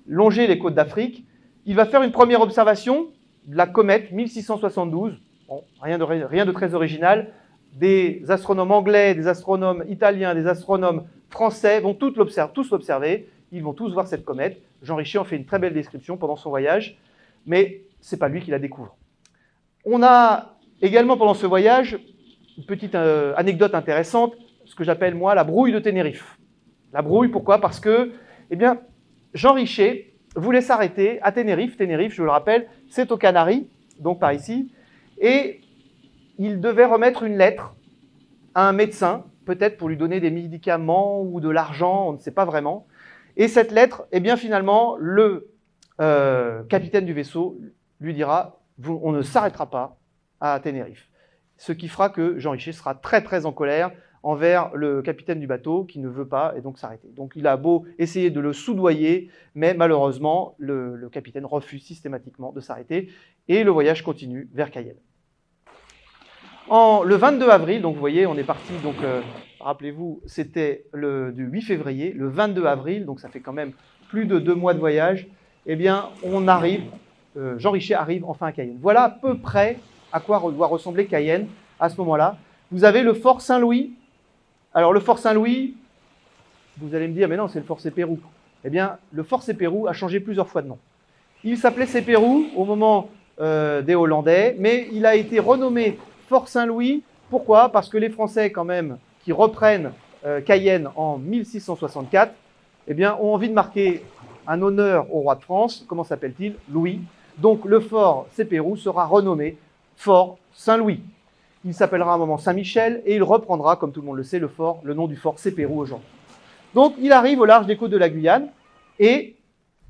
longer les côtes d'Afrique. Il va faire une première observation de la comète 1672. Bon, rien de très original. Des astronomes anglais, des astronomes italiens, des astronomes français vont tous l'observer. Ils vont tous voir cette comète. Jean Richer en fait une très belle description pendant son voyage, mais ce n'est pas lui qui la découvre. On a également pendant ce voyage une petite anecdote intéressante, ce que j'appelle moi la brouille de Tenerife. La brouille, pourquoi? Parce que Jean Richer voulait s'arrêter à Tenerife. Tenerife, je vous le rappelle, c'est aux Canaries, donc par ici, et il devait remettre une lettre à un médecin, peut-être pour lui donner des médicaments ou de l'argent, on ne sait pas vraiment. Et cette lettre, finalement, le capitaine du vaisseau lui dira « on ne s'arrêtera pas à Tenerife ». Ce qui fera que Jean Richer sera très très en colère envers le capitaine du bateau qui ne veut pas et donc s'arrêter. Donc il a beau essayer de le soudoyer, mais malheureusement, le capitaine refuse systématiquement de s'arrêter et le voyage continue vers Cayenne. Le 22 avril, donc vous voyez, on est parti, rappelez-vous, c'était du 8 février, le 22 avril, donc ça fait quand même plus de 2 mois de voyage, on arrive, Jean Richer arrive enfin à Cayenne. Voilà à peu près à quoi doit ressembler Cayenne à ce moment-là. Vous avez le fort Saint-Louis. Alors le fort Saint-Louis, vous allez me dire, mais non, c'est le fort Sépérou. Le fort Sépérou a changé plusieurs fois de nom. Il s'appelait Sépérou au moment des Hollandais, mais il a été renommé Fort Saint-Louis. Pourquoi? Parce que les Français, quand même, qui reprennent Cayenne en 1664, ont envie de marquer un honneur au roi de France. Comment s'appelle-t-il? Louis. Donc le fort Sépérou sera renommé Fort Saint-Louis. Il s'appellera à un moment Saint-Michel et il reprendra, comme tout le monde le sait, le nom du fort Sépérou aujourd'hui. Donc il arrive au large des côtes de la Guyane et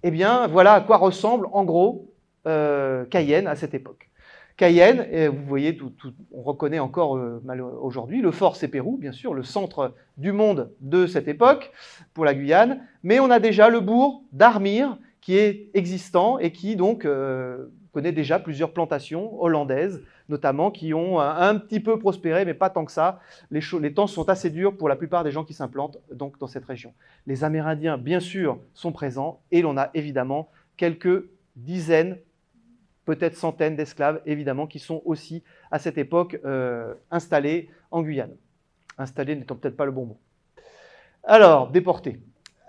voilà à quoi ressemble en gros Cayenne à cette époque. Cayenne, vous voyez, on reconnaît encore aujourd'hui le fort Sépérou, bien sûr, le centre du monde de cette époque pour la Guyane, mais on a déjà le bourg d'Armire qui est existant et qui donc connaît déjà plusieurs plantations hollandaises, notamment qui ont un petit peu prospéré, mais pas tant que ça. Les temps sont assez durs pour la plupart des gens qui s'implantent donc dans cette région. Les Amérindiens, bien sûr, sont présents et l'on a évidemment quelques dizaines, peut-être centaines d'esclaves, évidemment, qui sont aussi, à cette époque, installés en Guyane. Installés n'étant peut-être pas le bon mot. Alors, déportés.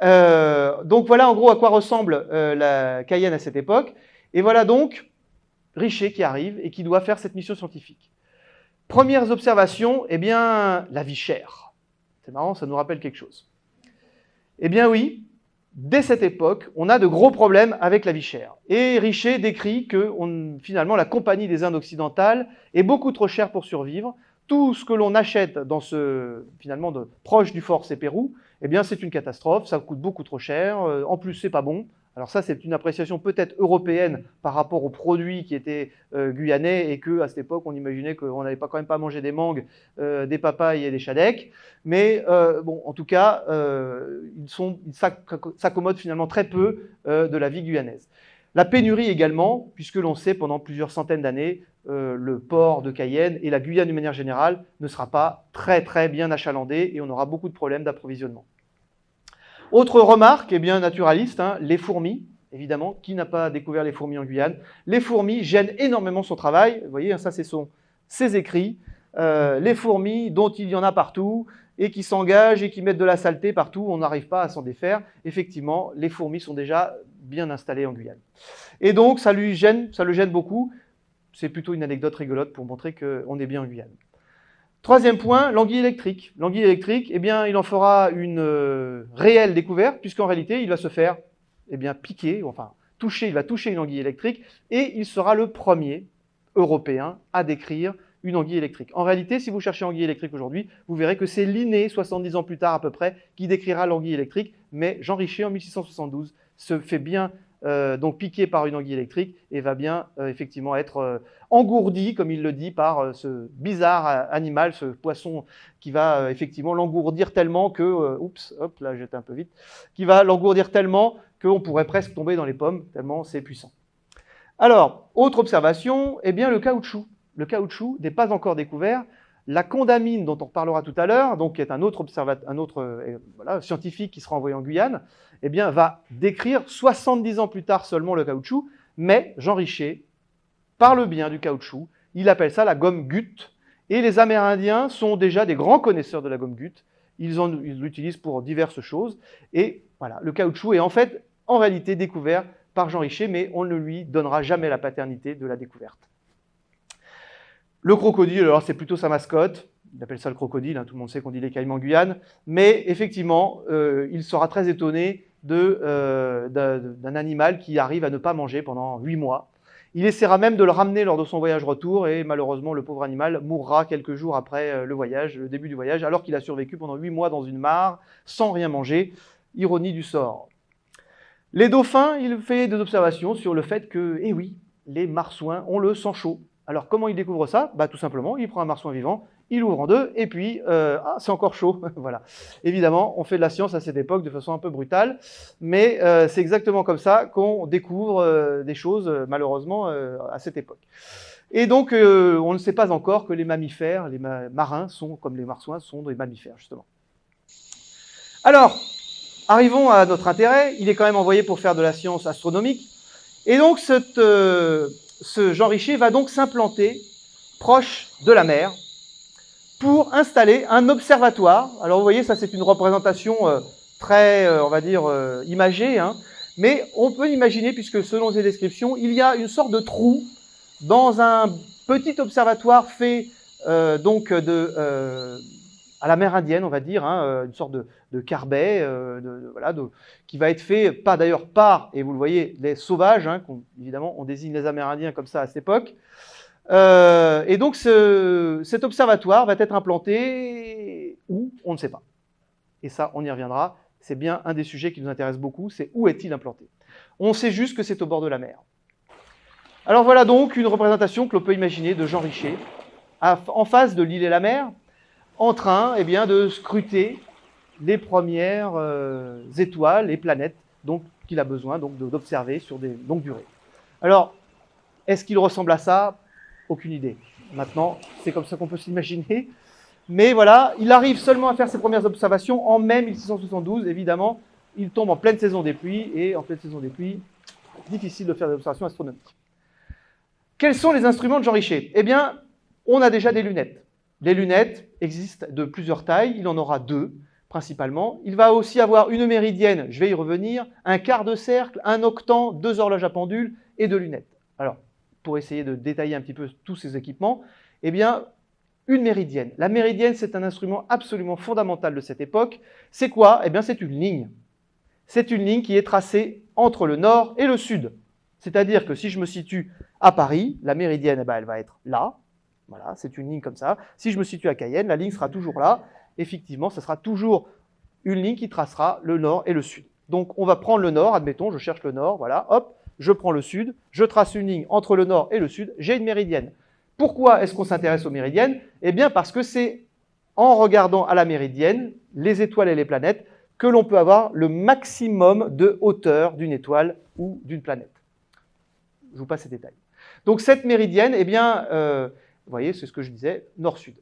Donc voilà en gros à quoi ressemble la Cayenne à cette époque. Et voilà donc Richer qui arrive et qui doit faire cette mission scientifique. Premières observations, la vie chère. C'est marrant, ça nous rappelle quelque chose. Oui, dès cette époque, on a de gros problèmes avec la vie chère. Et Richer décrit que finalement la Compagnie des Indes occidentales est beaucoup trop chère pour survivre. Tout ce que l'on achète dans proche du fort Sépérou, c'est une catastrophe, ça coûte beaucoup trop cher, en plus c'est pas bon. Alors ça, c'est une appréciation peut-être européenne par rapport aux produits qui étaient guyanais et qu'à cette époque, on imaginait qu'on n'allait quand même pas manger des mangues, des papayes et des chadèques. Mais en tout cas, ils s'accommodent finalement très peu de la vie guyanaise. La pénurie également, puisque l'on sait pendant plusieurs centaines d'années, le port de Cayenne et la Guyane d'une manière générale ne sera pas très très bien achalandé et on aura beaucoup de problèmes d'approvisionnement. Autre remarque, naturaliste, les fourmis, évidemment, qui n'a pas découvert les fourmis en Guyane? Les fourmis gênent énormément son travail, vous voyez, ça c'est ses écrits, les fourmis dont il y en a partout et qui s'engagent et qui mettent de la saleté partout, on n'arrive pas à s'en défaire. Effectivement, les fourmis sont déjà bien installées en Guyane. Et donc ça le gêne beaucoup, c'est plutôt une anecdote rigolote pour montrer qu'on est bien en Guyane. Troisième point, l'anguille électrique. L'anguille électrique, eh bien, il en fera une réelle découverte, puisqu'en réalité, il va se faire piquer, enfin, toucher, il va toucher une anguille électrique, et il sera le premier européen à décrire une anguille électrique. En réalité, si vous cherchez anguille électrique aujourd'hui, vous verrez que c'est Linné, 70 ans plus tard à peu près, qui décrira l'anguille électrique, mais Jean Richer, en 1672, se fait bien donc piqué par une anguille électrique et va bien effectivement être engourdi, comme il le dit, par ce bizarre animal, ce poisson qui va effectivement l'engourdir tellement que, oups, hop, là j'étais un peu vite, qui va l'engourdir tellement qu'on pourrait presque tomber dans les pommes, tellement c'est puissant. Alors, autre observation, eh bien le caoutchouc. Le caoutchouc n'est pas encore découvert. La condamine, dont on reparlera tout à l'heure, donc qui est un autre scientifique qui sera envoyé en Guyane, eh bien, va décrire 70 ans plus tard seulement le caoutchouc, mais Jean Richer parle bien du caoutchouc, il appelle ça la gomme gut, et les Amérindiens sont déjà des grands connaisseurs de la gomme gut, ils l'utilisent pour diverses choses, et voilà, le caoutchouc est en réalité découvert par Jean Richer, mais on ne lui donnera jamais la paternité de la découverte. Le crocodile, alors c'est plutôt sa mascotte, il appelle ça le crocodile, hein, tout le monde sait qu'on dit les caïmans en Guyane, mais effectivement, il sera très étonné d'un animal qui arrive à ne pas manger pendant 8 mois. Il essaiera même de le ramener lors de son voyage retour, et malheureusement, le pauvre animal mourra quelques jours après le début du voyage, alors qu'il a survécu pendant 8 mois dans une mare, sans rien manger. Ironie du sort. Les dauphins, il fait des observations sur le fait que, eh oui, les marsouins ont le sang chaud. Alors, comment il découvre ça? Tout simplement, il prend un marsouin vivant, il ouvre en deux, et puis, c'est encore chaud. Voilà. Évidemment, on fait de la science à cette époque de façon un peu brutale, mais c'est exactement comme ça qu'on découvre des choses, malheureusement, à cette époque. Et donc, on ne sait pas encore que les mammifères, les marins, comme les marsouins, sont des mammifères, justement. Alors, arrivons à notre intérêt. Il est quand même envoyé pour faire de la science astronomique. Et donc, ce Jean Richer va donc s'implanter proche de la mer pour installer un observatoire. Alors, vous voyez, ça, c'est une représentation très, on va dire, imagée, hein, mais on peut imaginer, puisque selon ces descriptions, il y a une sorte de trou dans un petit observatoire fait donc à la mer Indienne, on va dire, hein, une sorte de carbet, qui va être fait, pas d'ailleurs par, et vous le voyez, les sauvages, hein, évidemment, on désigne les Amérindiens comme ça à cette époque. Et donc, cet observatoire va être implanté où? On ne sait pas. Et ça, on y reviendra. C'est bien un des sujets qui nous intéresse beaucoup, c'est où est-il implanté? On sait juste que c'est au bord de la mer. Alors voilà donc une représentation que l'on peut imaginer de Jean Richer, en face de l'île et la mer, en train de scruter les premières étoiles et planètes qu'il a besoin d'observer sur des longues durées. Alors, est-ce qu'il ressemble à ça? Aucune idée. Maintenant, c'est comme ça qu'on peut s'imaginer. Mais voilà, il arrive seulement à faire ses premières observations en mai 1672. Évidemment, il tombe en pleine saison des pluies, et en pleine saison des pluies, difficile de faire des observations astronomiques. Quels sont les instruments de Jean Richer? Eh bien, on a déjà des lunettes. Les lunettes existent de plusieurs tailles, il en aura 2 principalement. Il va aussi avoir une méridienne, je vais y revenir, un quart de cercle, un octant, 2 horloges à pendule et 2 lunettes. Alors, pour essayer de détailler un petit peu tous ces équipements, eh bien, une méridienne. La méridienne, c'est un instrument absolument fondamental de cette époque. C'est quoi? Eh bien, c'est une ligne. C'est une ligne qui est tracée entre le nord et le sud. C'est-à-dire que si je me situe à Paris, la méridienne, elle va être là. Voilà, c'est une ligne comme ça. Si je me situe à Cayenne, la ligne sera toujours là. Effectivement, ce sera toujours une ligne qui tracera le nord et le sud. Donc, on va prendre le nord, admettons, je cherche le nord, voilà, hop, je prends le sud, je trace une ligne entre le nord et le sud, j'ai une méridienne. Pourquoi est-ce qu'on s'intéresse aux méridiennes? Eh bien, parce que c'est en regardant à la méridienne, les étoiles et les planètes, que l'on peut avoir le maximum de hauteur d'une étoile ou d'une planète. Je vous passe ces détails. Donc, cette méridienne, eh bien, vous voyez, c'est ce que je disais, nord-sud.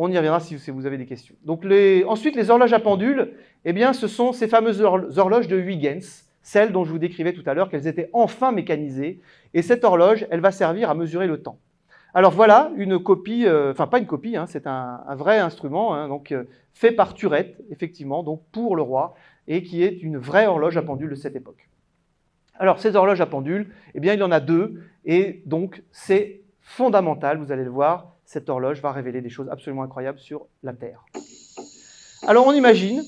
On y reviendra si vous avez des questions. Donc ensuite, les horloges à pendule, eh bien, ce sont ces fameuses horloges de Huygens, celles dont je vous décrivais tout à l'heure, qu'elles étaient enfin mécanisées. Et cette horloge, elle va servir à mesurer le temps. Alors voilà, une copie, enfin pas une copie, hein, c'est un vrai instrument, hein, donc, fait par Turette, effectivement, donc pour le roi, et qui est une vraie horloge à pendule de cette époque. Alors ces horloges à pendule, eh bien, il y en a 2, et donc c'est fondamental, vous allez le voir, cette horloge va révéler des choses absolument incroyables sur la Terre. Alors on imagine,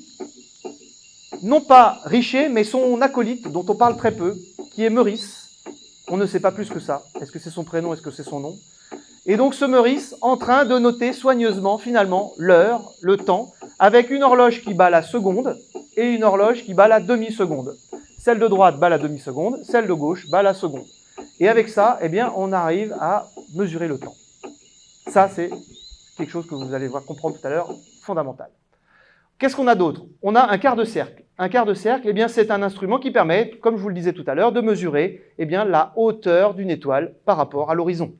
non pas Richer, mais son acolyte, dont on parle très peu, qui est Meurice. On ne sait pas plus que ça. Est-ce que c'est son prénom, est-ce que c'est son nom? Et donc ce Meurice, en train de noter soigneusement, finalement, l'heure, le temps, avec une horloge qui bat la seconde et une horloge qui bat la demi-seconde. Celle de droite bat la demi-seconde, celle de gauche bat la seconde. Et avec ça, eh bien, on arrive à mesurer le temps. Ça, c'est quelque chose que vous allez voir comprendre tout à l'heure, fondamental. Qu'est-ce qu'on a d'autre? On a un quart de cercle. Un quart de cercle, eh bien, c'est un instrument qui permet, comme je vous le disais tout à l'heure, de mesurer eh bien, la hauteur d'une étoile par rapport à l'horizon.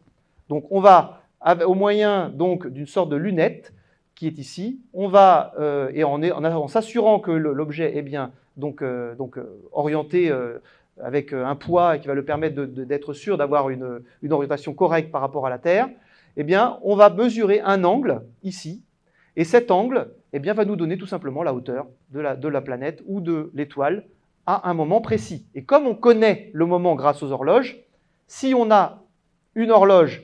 Donc, on va, au moyen d'une sorte de lunette qui est ici, on va, et en s'assurant que l'objet est bien orienté avec un poids qui va le permettre d'être sûr d'avoir une orientation correcte par rapport à la Terre, eh bien, on va mesurer un angle ici, et cet angle eh bien, va nous donner tout simplement la hauteur de la planète ou de l'étoile à un moment précis. Et comme on connaît le moment grâce aux horloges, si on a une horloge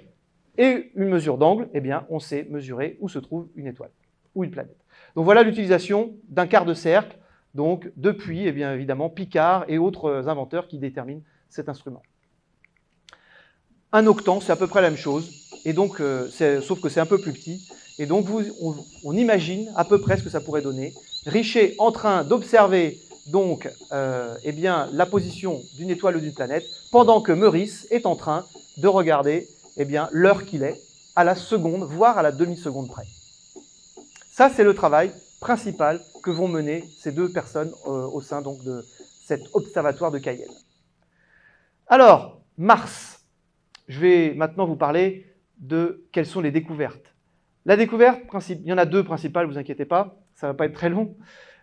et une mesure d'angle, eh bien, on sait mesurer où se trouve une étoile ou une planète. Donc voilà l'utilisation d'un quart de cercle, donc depuis, eh bien, évidemment, Picard et autres inventeurs qui déterminent cet instrument. Un octant, c'est à peu près la même chose, et donc, sauf que c'est un peu plus petit. Et donc, on imagine à peu près ce que ça pourrait donner. Richer en train d'observer donc eh bien, la position d'une étoile ou d'une planète, pendant que Meurice est en train de regarder eh bien, l'heure qu'il est, à la seconde, voire à la demi-seconde près. Ça, c'est le travail principal que vont mener ces deux personnes au sein donc, de cet observatoire de Cayenne. Alors, Mars. Je vais maintenant vous parler de quelles sont les découvertes. La découverte, il y en a deux principales, ne vous inquiétez pas, ça ne va pas être très long.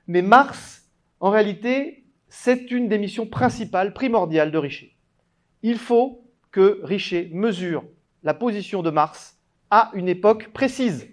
Mais Mars, en réalité, c'est une des missions principales, primordiales de Richer. Il faut que Richer mesure la position de Mars à une époque précise.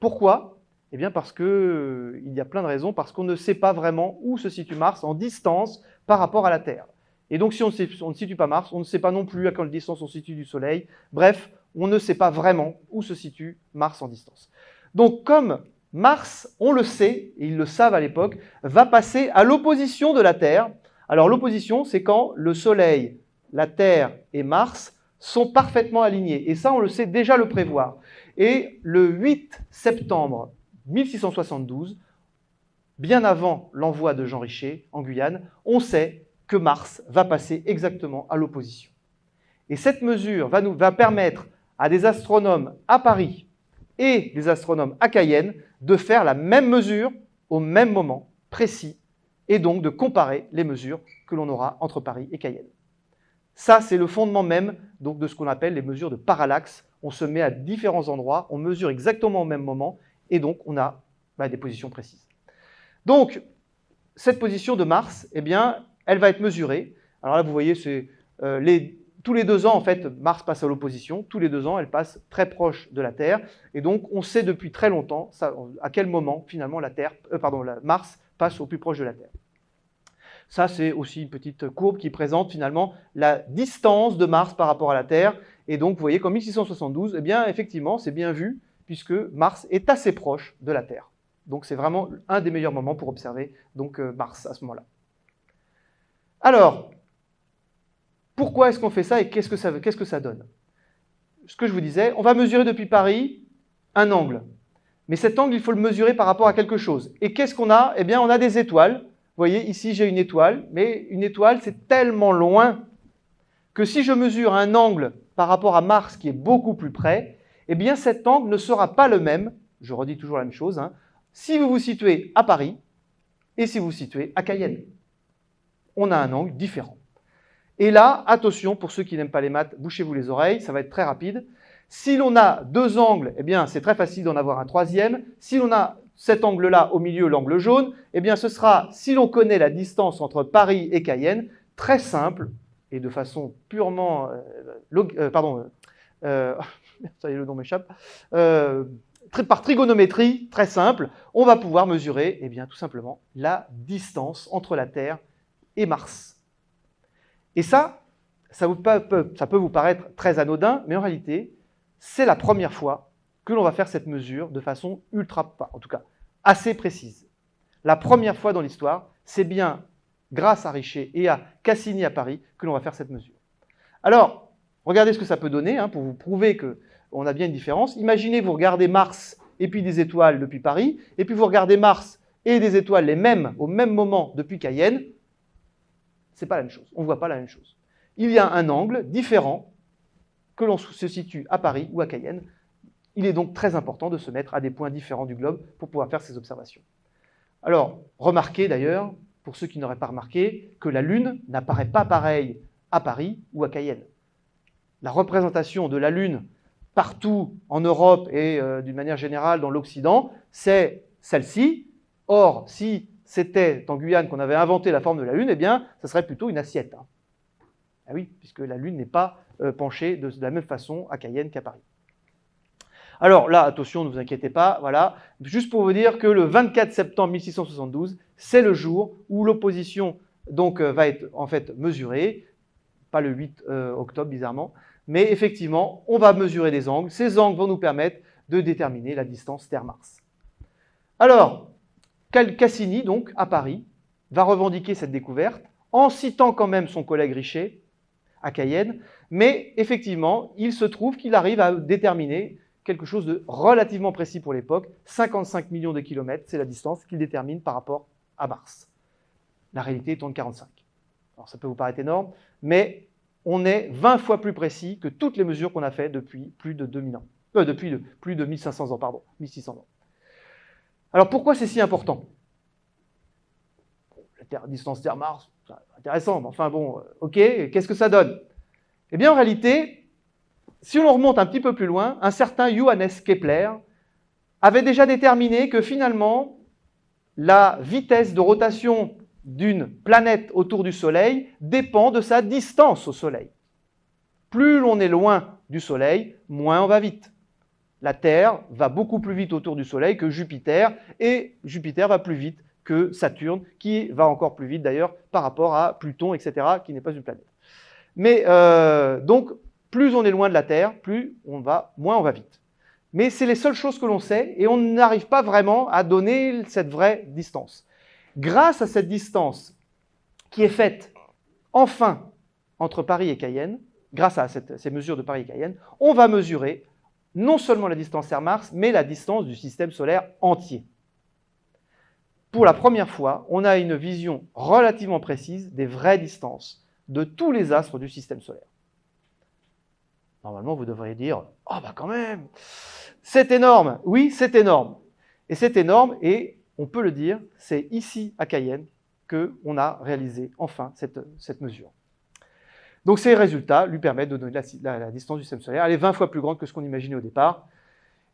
Pourquoi? Eh bien parce qu'il y a plein de raisons, parce qu'on ne sait pas vraiment où se situe Mars en distance par rapport à la Terre. Et donc si on ne situe pas Mars, on ne sait pas non plus à quelle distance on se situe du Soleil. Bref, on ne sait pas vraiment où se situe Mars en distance. Donc comme Mars, on le sait, et ils le savent à l'époque, va passer à l'opposition de la Terre. Alors l'opposition, c'est quand le Soleil, la Terre et Mars sont parfaitement alignés. Et ça, on le sait déjà le prévoir. Et le 8 septembre 1672, bien avant l'envoi de Jean Richer en Guyane, on sait que Mars va passer exactement à l'opposition. Et cette mesure va permettre à des astronomes à Paris et des astronomes à Cayenne de faire la même mesure au même moment précis et donc de comparer les mesures que l'on aura entre Paris et Cayenne. Ça, c'est le fondement même donc, de ce qu'on appelle les mesures de parallaxe. On se met à différents endroits, on mesure exactement au même moment et donc on a des positions précises. Donc, cette position de Mars, eh bien, elle va être mesurée. Alors là, vous voyez, c'est tous les 2 ans, en fait, Mars passe à l'opposition. Tous les 2 ans, elle passe très proche de la Terre. Et donc, on sait depuis très longtemps à quel moment, finalement, Mars passe au plus proche de la Terre. Ça, c'est aussi une petite courbe qui présente, finalement, la distance de Mars par rapport à la Terre. Et donc, vous voyez qu'en 1672, eh bien, effectivement, c'est bien vu, puisque Mars est assez proche de la Terre. Donc, c'est vraiment un des meilleurs moments pour observer donc, Mars à ce moment-là. Alors, pourquoi est-ce qu'on fait ça et qu'est-ce que ça donne? Ce que je vous disais, on va mesurer depuis Paris un angle. Mais cet angle, il faut le mesurer par rapport à quelque chose. Et qu'est-ce qu'on a? Eh bien, on a des étoiles. Vous voyez, ici, j'ai une étoile. Mais une étoile, c'est tellement loin que si je mesure un angle par rapport à Mars qui est beaucoup plus près, eh bien, cet angle ne sera pas le même. Je redis toujours la même chose. Si vous vous situez à Paris et si vous vous situez à Cayenne. On a un angle différent. Et là, attention, pour ceux qui n'aiment pas les maths, bouchez-vous les oreilles, ça va être très rapide. Si l'on a 2 angles, eh bien, c'est très facile d'en avoir un troisième. Si l'on a cet angle-là au milieu, l'angle jaune, eh bien, ce sera, si l'on connaît la distance entre Paris et Cayenne, très simple, et de façon purement... ça y est, le nom m'échappe. Par trigonométrie, très simple, on va pouvoir mesurer, eh bien, tout simplement, la distance entre la Terre et Mars. Et ça peut vous paraître très anodin, mais en réalité, c'est la première fois que l'on va faire cette mesure de façon en tout cas, assez précise. La première fois dans l'histoire, c'est bien grâce à Richer et à Cassini à Paris que l'on va faire cette mesure. Alors, regardez ce que ça peut donner, pour vous prouver qu'on a bien une différence. Imaginez, vous regardez Mars et puis des étoiles depuis Paris, et puis vous regardez Mars et des étoiles les mêmes au même moment depuis Cayenne. C'est pas la même chose, on ne voit pas la même chose. Il y a un angle différent que l'on se situe à Paris ou à Cayenne. Il est donc très important de se mettre à des points différents du globe pour pouvoir faire ces observations. Alors, remarquez d'ailleurs, pour ceux qui n'auraient pas remarqué, que la Lune n'apparaît pas pareil à Paris ou à Cayenne. La représentation de la Lune partout en Europe et d'une manière générale dans l'Occident, c'est celle-ci. Or, si c'était en Guyane qu'on avait inventé la forme de la Lune, eh bien, ça serait plutôt une assiette. Ah oui, puisque la Lune n'est pas penchée de la même façon à Cayenne qu'à Paris. Alors là, attention, ne vous inquiétez pas, voilà. Juste pour vous dire que le 24 septembre 1672, c'est le jour où l'opposition donc va être en fait mesurée, pas le 8 octobre bizarrement, mais effectivement, on va mesurer des angles. Ces angles vont nous permettre de déterminer la distance Terre-Mars. Alors, Cassini, donc, à Paris, va revendiquer cette découverte en citant quand même son collègue Richer à Cayenne, mais effectivement, il se trouve qu'il arrive à déterminer quelque chose de relativement précis pour l'époque, 55 millions de kilomètres, c'est la distance qu'il détermine par rapport à Mars. La réalité étant de 45. Alors ça peut vous paraître énorme, mais on est 20 fois plus précis que toutes les mesures qu'on a faites depuis plus de 2000 ans. Depuis plus de 1500 ans, pardon, 1600 ans. Alors pourquoi c'est si important? La distance Terre-Mars, c'est intéressant, mais enfin bon, ok, qu'est-ce que ça donne? Eh bien en réalité, si on remonte un petit peu plus loin, un certain Johannes Kepler avait déjà déterminé que finalement, la vitesse de rotation d'une planète autour du Soleil dépend de sa distance au Soleil. Plus l'on est loin du Soleil, moins on va vite. La Terre va beaucoup plus vite autour du Soleil que Jupiter, et Jupiter va plus vite que Saturne, qui va encore plus vite d'ailleurs par rapport à Pluton, etc., qui n'est pas une planète. Mais donc, plus on est loin de la Terre, moins on va vite. Mais c'est les seules choses que l'on sait, et on n'arrive pas vraiment à donner cette vraie distance. Grâce à cette distance qui est faite enfin entre Paris et Cayenne, grâce à ces mesures de Paris et Cayenne, on va mesurer non seulement la distance Terre-Mars, mais la distance du système solaire entier. Pour la première fois, on a une vision relativement précise des vraies distances de tous les astres du système solaire. Normalement, vous devriez dire « Ah, bah quand même, c'est énorme !» Oui, c'est énorme. Et c'est énorme, et on peut le dire, c'est ici, à Cayenne, qu'on a réalisé enfin cette mesure. Donc ces résultats lui permettent de donner la distance du système solaire. Elle est 20 fois plus grande que ce qu'on imaginait au départ.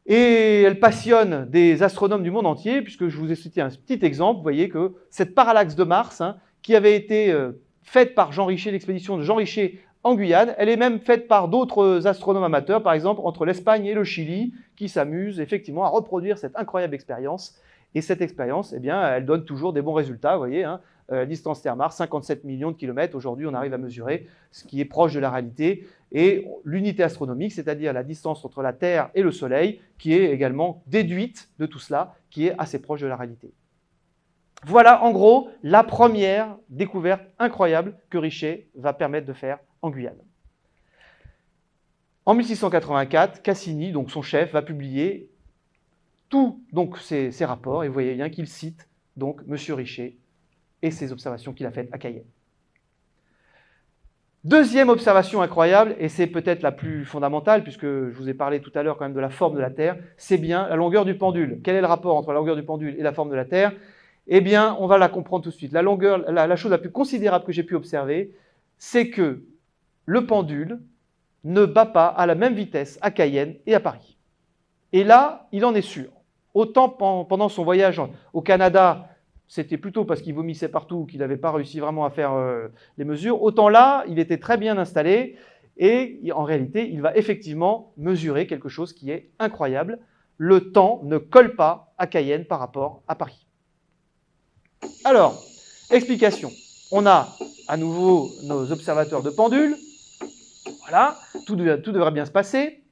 Et elle passionne des astronomes du monde entier, puisque je vous ai cité un petit exemple. Vous voyez que cette parallaxe de Mars, qui avait été faite par Jean Richer, l'expédition de Jean Richer en Guyane, elle est même faite par d'autres astronomes amateurs, par exemple entre l'Espagne et le Chili, qui s'amusent effectivement à reproduire cette incroyable expérience. Et cette expérience, eh bien, elle donne toujours des bons résultats, vous voyez, distance Terre-Mars, 57 millions de kilomètres. Aujourd'hui, on arrive à mesurer ce qui est proche de la réalité. Et l'unité astronomique, c'est-à-dire la distance entre la Terre et le Soleil, qui est également déduite de tout cela, qui est assez proche de la réalité. Voilà, en gros, la première découverte incroyable que Richer va permettre de faire en Guyane. En 1684, Cassini, donc son chef, va publier tous ces rapports, et vous voyez bien qu'il cite donc M. Richer et ses observations qu'il a faites à Cayenne. Deuxième observation incroyable, et c'est peut-être la plus fondamentale, puisque je vous ai parlé tout à l'heure quand même de la forme de la Terre, c'est bien la longueur du pendule. Quel est le rapport entre la longueur du pendule et la forme de la Terre? Eh bien, on va la comprendre tout de suite. La chose la plus considérable que j'ai pu observer, c'est que le pendule ne bat pas à la même vitesse à Cayenne et à Paris. Et là, il en est sûr. Autant pendant son voyage au Canada, c'était plutôt parce qu'il vomissait partout qu'il n'avait pas réussi vraiment à faire les mesures. Autant là, il était très bien installé et en réalité, il va effectivement mesurer quelque chose qui est incroyable. Le temps ne colle pas à Cayenne par rapport à Paris. Alors, explication. On a à nouveau nos observateurs de pendule. Voilà, tout devrait bien se passer.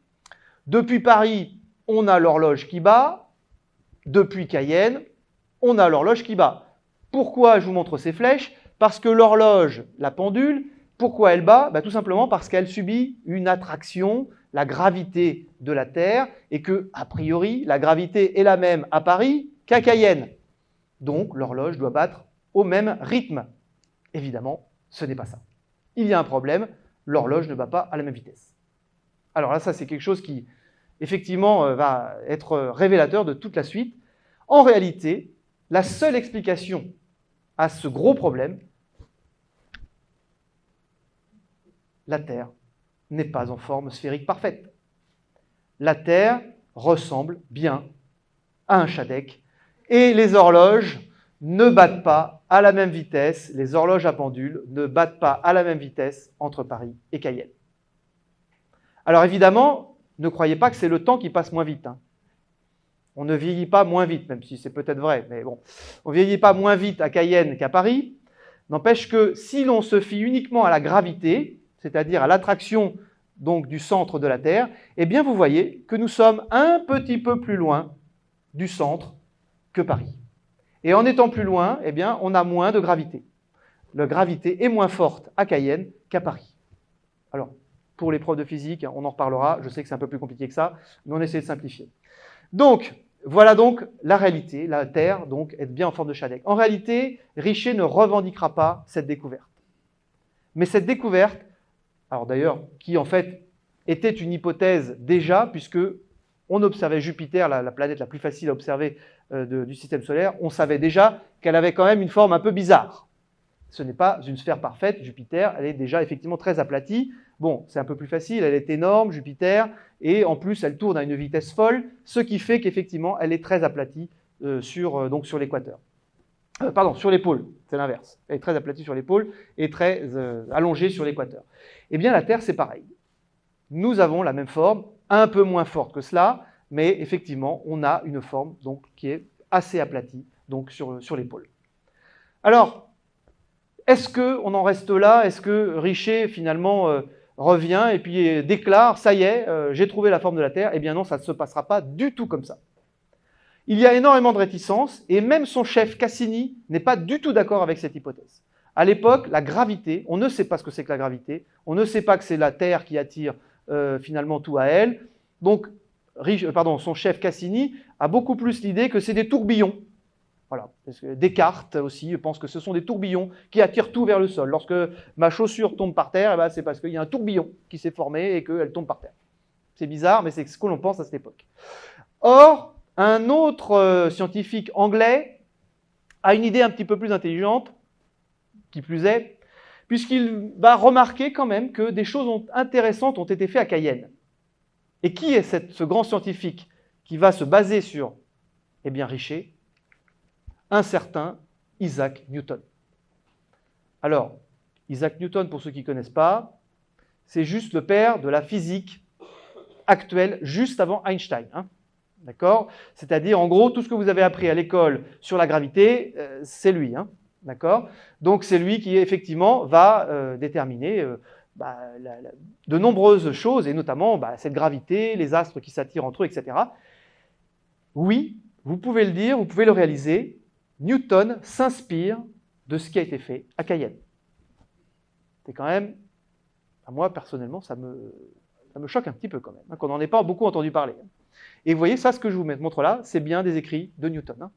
Depuis Paris, on a l'horloge qui bat, depuis Cayenne, on a l'horloge qui bat. Pourquoi je vous montre ces flèches? Parce que l'horloge, la pendule, pourquoi elle bat? Tout simplement parce qu'elle subit une attraction, la gravité de la Terre, et que, a priori, la gravité est la même à Paris qu'à Cayenne. Donc, l'horloge doit battre au même rythme. Évidemment, ce n'est pas ça. Il y a un problème, l'horloge ne bat pas à la même vitesse. Alors là, ça, c'est quelque chose qui, effectivement, va être révélateur de toute la suite. En réalité, la seule explication à ce gros problème, la Terre n'est pas en forme sphérique parfaite. La Terre ressemble bien à un shadek et les horloges ne battent pas à la même vitesse, les horloges à pendule ne battent pas à la même vitesse entre Paris et Cayenne. Alors évidemment, ne croyez pas que c'est le temps qui passe moins vite. On ne vieillit pas moins vite, même si c'est peut-être vrai, mais bon, on ne vieillit pas moins vite à Cayenne qu'à Paris. N'empêche que si l'on se fie uniquement à la gravité, c'est-à-dire à l'attraction donc du centre de la Terre, eh bien vous voyez que nous sommes un petit peu plus loin du centre que Paris. Et en étant plus loin, eh bien on a moins de gravité. La gravité est moins forte à Cayenne qu'à Paris. Alors, pour les profs de physique, on en reparlera, je sais que c'est un peu plus compliqué que ça, mais on essaie de simplifier. Donc, voilà donc la réalité, la Terre donc est bien en forme de shadek. En réalité, Richer ne revendiquera pas cette découverte. Mais cette découverte, alors d'ailleurs, qui en fait était une hypothèse déjà, puisque on observait Jupiter, la planète la plus facile à observer du système solaire, on savait déjà qu'elle avait quand même une forme un peu bizarre. Ce n'est pas une sphère parfaite, Jupiter, elle est déjà effectivement très aplatie. Bon, c'est un peu plus facile, elle est énorme, Jupiter, et en plus, elle tourne à une vitesse folle, ce qui fait qu'effectivement, elle est très aplatie sur l'équateur. Pardon, sur les pôles, c'est l'inverse. Elle est très aplatie sur les pôles et très allongée sur l'équateur. Eh bien, la Terre, c'est pareil. Nous avons la même forme, un peu moins forte que cela, mais effectivement, on a une forme donc, qui est assez aplatie donc, sur les pôles. Alors, est-ce qu'on en reste là? Est-ce que Richer, finalement, revient et puis déclare « ça y est, j'ai trouvé la forme de la Terre ». Eh bien non, ça ne se passera pas du tout comme ça. Il y a énormément de réticences et même son chef Cassini n'est pas du tout d'accord avec cette hypothèse. À l'époque, la gravité, on ne sait pas ce que c'est que la gravité, on ne sait pas que c'est la Terre qui attire finalement tout à elle. Donc, son chef Cassini a beaucoup plus l'idée que c'est des tourbillons. Voilà. Parce que Descartes aussi pense que ce sont des tourbillons qui attirent tout vers le sol. Lorsque ma chaussure tombe par terre, eh ben, c'est parce qu'il y a un tourbillon qui s'est formé et qu'elle tombe par terre. C'est bizarre, mais c'est ce que l'on pense à cette époque. Or, un autre scientifique anglais a une idée un petit peu plus intelligente, qui plus est, puisqu'il va remarquer quand même que des choses intéressantes ont été faites à Cayenne. Et qui est ce grand scientifique qui va se baser sur, eh bien, Richer, un certain Isaac Newton. Alors, Isaac Newton, pour ceux qui ne connaissent pas, c'est juste le père de la physique actuelle, juste avant Einstein. D'accord? C'est-à-dire, en gros, tout ce que vous avez appris à l'école sur la gravité, c'est lui. D'accord? Donc, c'est lui qui, effectivement, va déterminer de nombreuses choses, et notamment cette gravité, les astres qui s'attirent entre eux, etc. Oui, vous pouvez le dire, vous pouvez le réaliser, Newton s'inspire de ce qui a été fait à Cayenne. C'est quand même, moi personnellement, ça me choque un petit peu quand même, qu'on n'en ait pas beaucoup entendu parler. Et vous voyez, ça, ce que je vous montre là, c'est bien des écrits de Newton.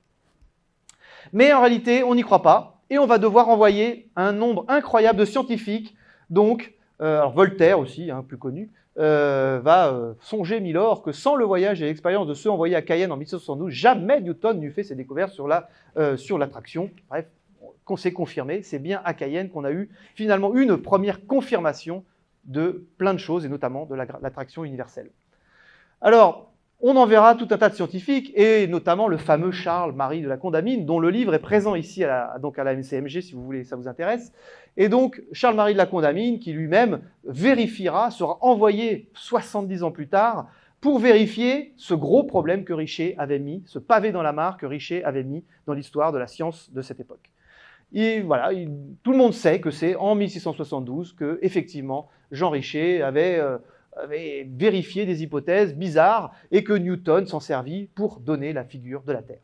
Mais en réalité, on n'y croit pas, et on va devoir envoyer un nombre incroyable de scientifiques, donc, alors Voltaire aussi, plus connu, va songer Milord que sans le voyage et l'expérience de ceux envoyés à Cayenne en 1772, jamais Newton n'eût fait ses découvertes sur l'attraction. Bref, qu'on s'est confirmé, c'est bien à Cayenne qu'on a eu finalement une première confirmation de plein de choses, et notamment de l'attraction universelle. Alors, on en verra tout un tas de scientifiques, et notamment le fameux Charles-Marie de la Condamine, dont le livre est présent ici à la MCMG, si vous voulez, ça vous intéresse. Et donc, Charles-Marie de la Condamine, qui lui-même vérifiera, sera envoyé 70 ans plus tard, pour vérifier ce gros problème que Richer avait mis, ce pavé dans la mare que Richer avait mis dans l'histoire de la science de cette époque. Et voilà, tout le monde sait que c'est en 1672 que, effectivement, Jean Richer avait avait vérifié des hypothèses bizarres et que Newton s'en servit pour donner la figure de la Terre.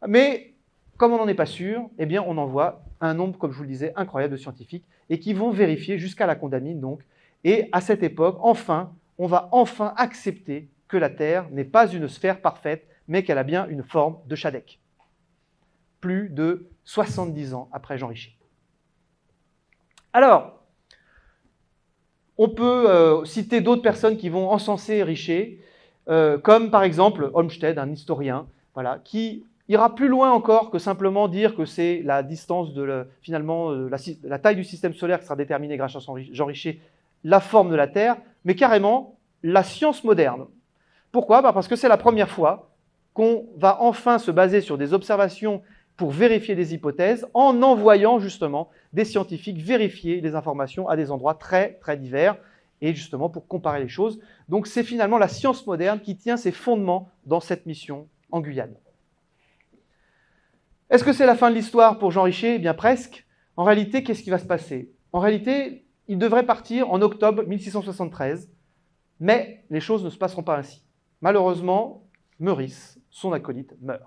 Mais comme on n'en est pas sûr, eh bien on envoie un nombre, comme je vous le disais, incroyable de scientifiques et qui vont vérifier jusqu'à la condamine donc. Et à cette époque, enfin, on va enfin accepter que la Terre n'est pas une sphère parfaite, mais qu'elle a bien une forme de shadèque. Plus de 70 ans après Jean Richer. Alors, on peut citer d'autres personnes qui vont encenser Richer, comme par exemple Olmsted, un historien, voilà, qui ira plus loin encore que simplement dire que c'est la distance finalement la taille du système solaire qui sera déterminée grâce à Jean Richer, la forme de la Terre, mais carrément la science moderne. Pourquoi? Parce que c'est la première fois qu'on va enfin se baser sur des observations pour vérifier des hypothèses en envoyant justement des scientifiques vérifier les informations à des endroits très très divers et justement pour comparer les choses. Donc c'est finalement la science moderne qui tient ses fondements dans cette mission en Guyane. Est-ce que c'est la fin de l'histoire pour Jean Richer? Eh bien presque. En réalité, qu'est-ce qui va se passer? En réalité, il devrait partir en octobre 1673, mais les choses ne se passeront pas ainsi. Malheureusement, Meurice, son acolyte, meurt.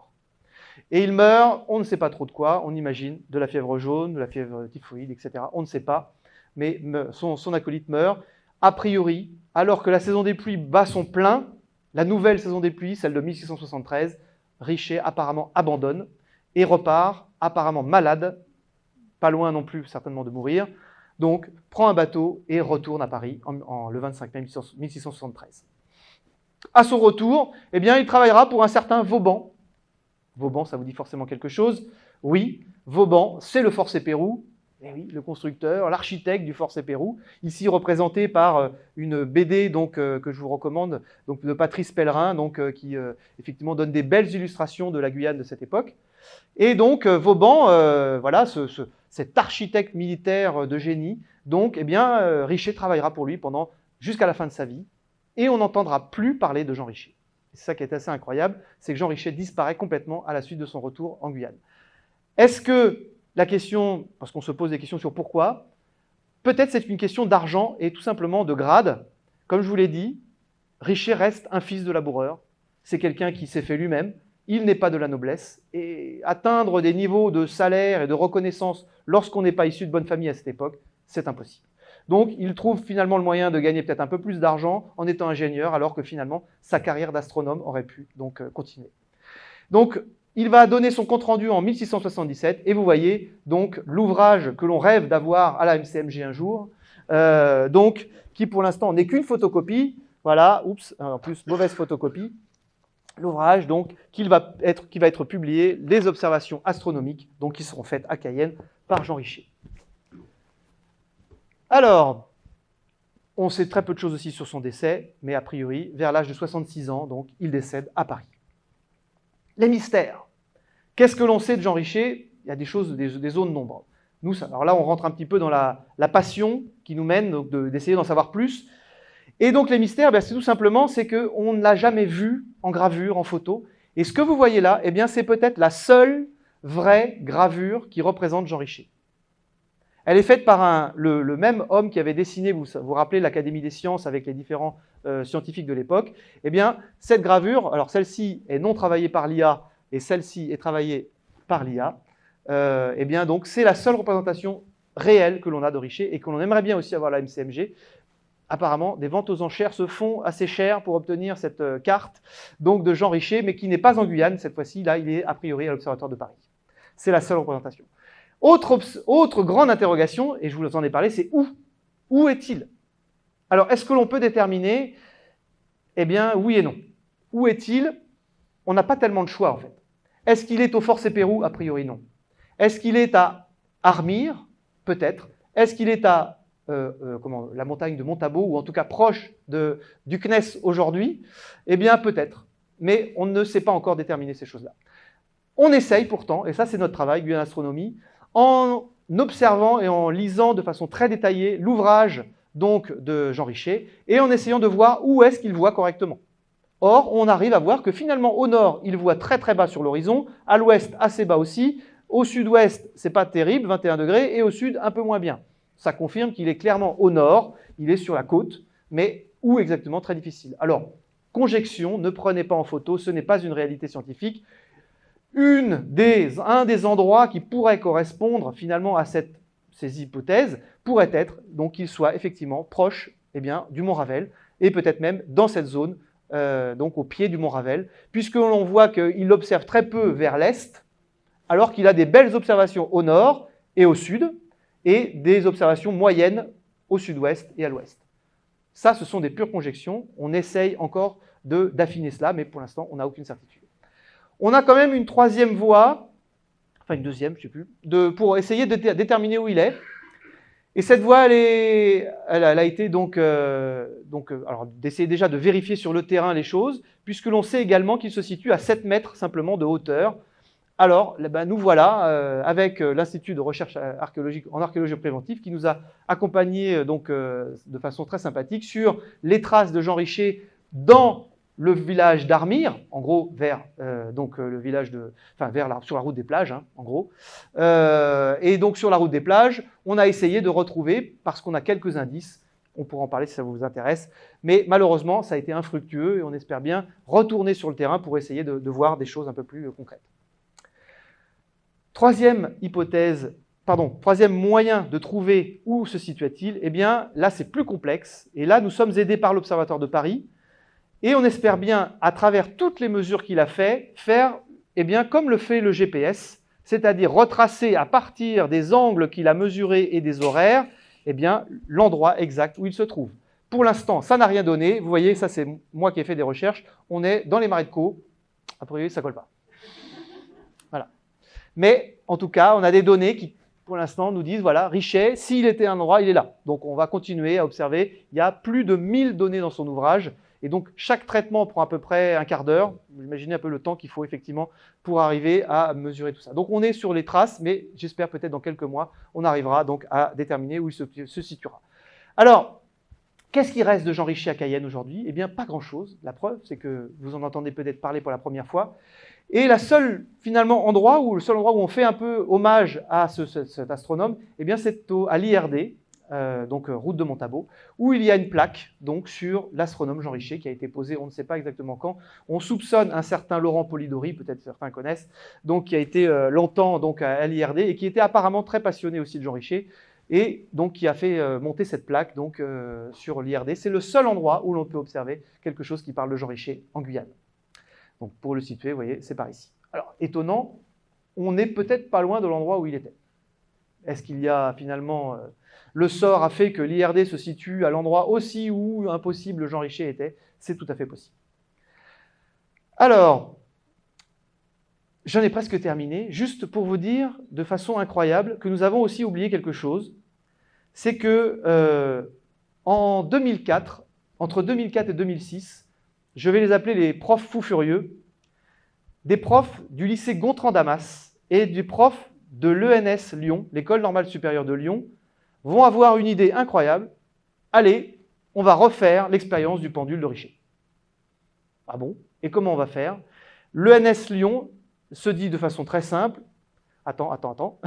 Et il meurt, on ne sait pas trop de quoi, on imagine de la fièvre jaune, de la fièvre typhoïde, etc. On ne sait pas, mais son acolyte meurt. A priori, alors que la saison des pluies bat son plein, la nouvelle saison des pluies, celle de 1673, Richer apparemment abandonne et repart, apparemment malade, pas loin non plus certainement de mourir, donc prend un bateau et retourne à Paris le 25 mai 1673. À son retour, eh bien, il travaillera pour un certain Vauban. Vauban, ça vous dit forcément quelque chose? Oui, Vauban, c'est le Forcé Pérou, eh oui, le constructeur, l'architecte du Forcé Pérou, ici représenté par une BD donc, que je vous recommande, donc, de Patrice Pellerin, donc, qui effectivement donne des belles illustrations de la Guyane de cette époque. Et donc Vauban, voilà, cet architecte militaire de génie, donc, eh bien, Richer travaillera pour lui jusqu'à la fin de sa vie, et on n'entendra plus parler de Jean Richer. C'est ça qui est assez incroyable, c'est que Jean Richer disparaît complètement à la suite de son retour en Guyane. Est-ce que la question, parce qu'on se pose des questions sur pourquoi, peut-être c'est une question d'argent et tout simplement de grade. Comme je vous l'ai dit, Richer reste un fils de laboureur, c'est quelqu'un qui s'est fait lui-même, il n'est pas de la noblesse, et atteindre des niveaux de salaire et de reconnaissance lorsqu'on n'est pas issu de bonne famille à cette époque, c'est impossible. Donc, il trouve finalement le moyen de gagner peut-être un peu plus d'argent en étant ingénieur, alors que finalement, sa carrière d'astronome aurait pu donc continuer. Donc, il va donner son compte-rendu en 1677, et vous voyez donc l'ouvrage que l'on rêve d'avoir à la MCMG un jour, donc qui pour l'instant n'est qu'une photocopie, voilà, oups, en plus mauvaise photocopie, l'ouvrage donc qui va être publié, les observations astronomiques, donc qui seront faites à Cayenne par Jean Richer. Alors, on sait très peu de choses aussi sur son décès, mais a priori, vers l'âge de 66 ans, donc, il décède à Paris. Les mystères. Qu'est-ce que l'on sait de Jean Richer? Il y a des choses, des zones d'ombre. Alors là, on rentre un petit peu dans la passion qui nous mène d'essayer d'en savoir plus. Et donc, les mystères, c'est tout simplement, c'est qu'on ne l'a jamais vu en gravure, en photo. Et ce que vous voyez là, eh bien, c'est peut-être la seule vraie gravure qui représente Jean Richer. Elle est faite par le même homme qui avait dessiné, vous vous rappelez, l'Académie des sciences avec les différents scientifiques de l'époque. Eh bien, cette gravure, alors celle-ci est non travaillée par l'IA et celle-ci est travaillée par l'IA. Eh bien, donc, c'est la seule représentation réelle que l'on a de Richer et que l'on aimerait bien aussi avoir à la MCMG. Apparemment, des ventes aux enchères se font assez chères pour obtenir cette carte donc de Jean Richer, mais qui n'est pas en Guyane cette fois-ci. Là, il est a priori à l'Observatoire de Paris. C'est la seule représentation. Autre grande interrogation, et je vous en ai parlé, c'est où? Où est-il? Alors, est-ce que l'on peut déterminer? Eh bien, oui et non. Où est-il? On n'a pas tellement de choix, en fait. Est-ce qu'il est au Forcé Pérou? A priori, non. Est-ce qu'il est à Armire? Peut-être. Est-ce qu'il est à la montagne de Montabo, ou en tout cas proche du CNES aujourd'hui? Eh bien, peut-être. Mais on ne sait pas encore déterminer ces choses-là. On essaye pourtant, et ça c'est notre travail, Guyane Astronomie, en observant et en lisant de façon très détaillée l'ouvrage donc de Jean Richer, et en essayant de voir où est-ce qu'il voit correctement. Or, on arrive à voir que finalement, au nord, il voit très très bas sur l'horizon, à l'ouest, assez bas aussi, au sud-ouest, c'est pas terrible, 21 degrés, et au sud, un peu moins bien. Ça confirme qu'il est clairement au nord, il est sur la côte, mais ou exactement très difficile. Alors, conjection, ne prenez pas en photo, ce n'est pas une réalité scientifique. Un des endroits qui pourrait correspondre finalement à ces hypothèses pourrait être donc qu'il soit effectivement proche du mont Ravel et peut-être même dans cette zone, donc au pied du mont Ravel, puisque l'on voit qu'il observe très peu vers l'est, alors qu'il a des belles observations au nord et au sud, et des observations moyennes au sud-ouest et à l'ouest. Ça, ce sont des pures conjections. On essaye encore d'affiner cela, mais pour l'instant, on n'a aucune certitude. On a quand même une troisième voie, enfin une deuxième, je ne sais plus, pour essayer de déterminer où il est. Et cette voie, elle a été alors d'essayer déjà de vérifier sur le terrain les choses, puisque l'on sait également qu'il se situe à 7 mètres simplement de hauteur. Alors, nous voilà avec l'Institut de recherche archéologique en archéologie préventive qui nous a accompagnés de façon très sympathique sur les traces de Jean Richer dans le village d'Armire, en gros vers le village sur la route des plages, en gros. Et donc sur la route des plages, on a essayé de retrouver, parce qu'on a quelques indices, on pourra en parler si ça vous intéresse, mais malheureusement, ça a été infructueux et on espère bien retourner sur le terrain pour essayer de voir des choses un peu plus concrètes. Troisième moyen de trouver où se situe-t-il, eh bien là c'est plus complexe, et là nous sommes aidés par l'Observatoire de Paris, et on espère bien, à travers toutes les mesures qu'il a fait, faire comme le fait le GPS, c'est-à-dire retracer à partir des angles qu'il a mesurés et des horaires, l'endroit exact où il se trouve. Pour l'instant, ça n'a rien donné. Vous voyez, ça c'est moi qui ai fait des recherches. On est dans les marais de Caux. A priori, ça ne colle pas. Voilà. Mais en tout cas, on a des données qui, pour l'instant, nous disent, voilà, Richer, s'il était à un endroit, il est là. Donc on va continuer à observer. Il y a plus de 1000 données dans son ouvrage. Et donc, chaque traitement prend à peu près un quart d'heure. Vous imaginez un peu le temps qu'il faut effectivement pour arriver à mesurer tout ça. Donc, on est sur les traces, mais j'espère peut-être dans quelques mois, on arrivera donc à déterminer où il se situera. Alors, qu'est-ce qui reste de Jean Richer à Cayenne aujourd'hui? Eh bien, pas grand-chose. La preuve, c'est que vous en entendez peut-être parler pour la première fois. Et le seul endroit où on fait un peu hommage à cet astronome, eh bien, c'est à l'IRD, route de Montabaur, où il y a une plaque sur l'astronome Jean Richer qui a été posée, on ne sait pas exactement quand. On soupçonne un certain Laurent Polidori, peut-être certains connaissent, donc qui a été longtemps à l'IRD et qui était apparemment très passionné aussi de Jean Richer et donc qui a fait monter cette plaque sur l'IRD. C'est le seul endroit où l'on peut observer quelque chose qui parle de Jean Richer en Guyane. Donc pour le situer, vous voyez, c'est par ici. Alors étonnant, on n'est peut-être pas loin de l'endroit où il était. Est-ce qu'il y a finalement... le sort a fait que l'IRD se situe à l'endroit aussi où impossible Jean Richer était? C'est tout à fait possible. Alors, j'en ai presque terminé, juste pour vous dire de façon incroyable que nous avons aussi oublié quelque chose. C'est que en 2004, entre 2004 et 2006, je vais les appeler les profs fous furieux, des profs du lycée Gontran-Damas et des profs de l'ENS Lyon, l'École normale supérieure de Lyon, vont avoir une idée incroyable. Allez, on va refaire l'expérience du pendule de Richer. Ah bon? Et comment on va faire? L'ENS Lyon se dit de façon très simple. Attends.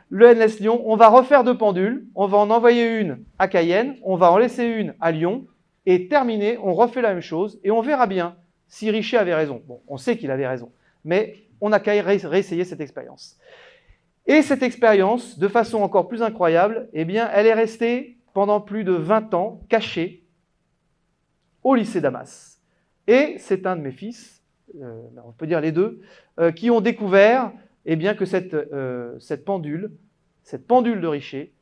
L'ENS Lyon, on va refaire 2 pendules, on va en envoyer une à Cayenne, on va en laisser une à Lyon, et terminé, on refait la même chose, et on verra bien si Richer avait raison. Bon, on sait qu'il avait raison, mais on n'a qu'à réessayer cette expérience. Et cette expérience, de façon encore plus incroyable, elle est restée pendant plus de 20 ans cachée au lycée Damas. Et c'est un de mes fils, on peut dire les deux, qui ont découvert que cette pendule de Richer,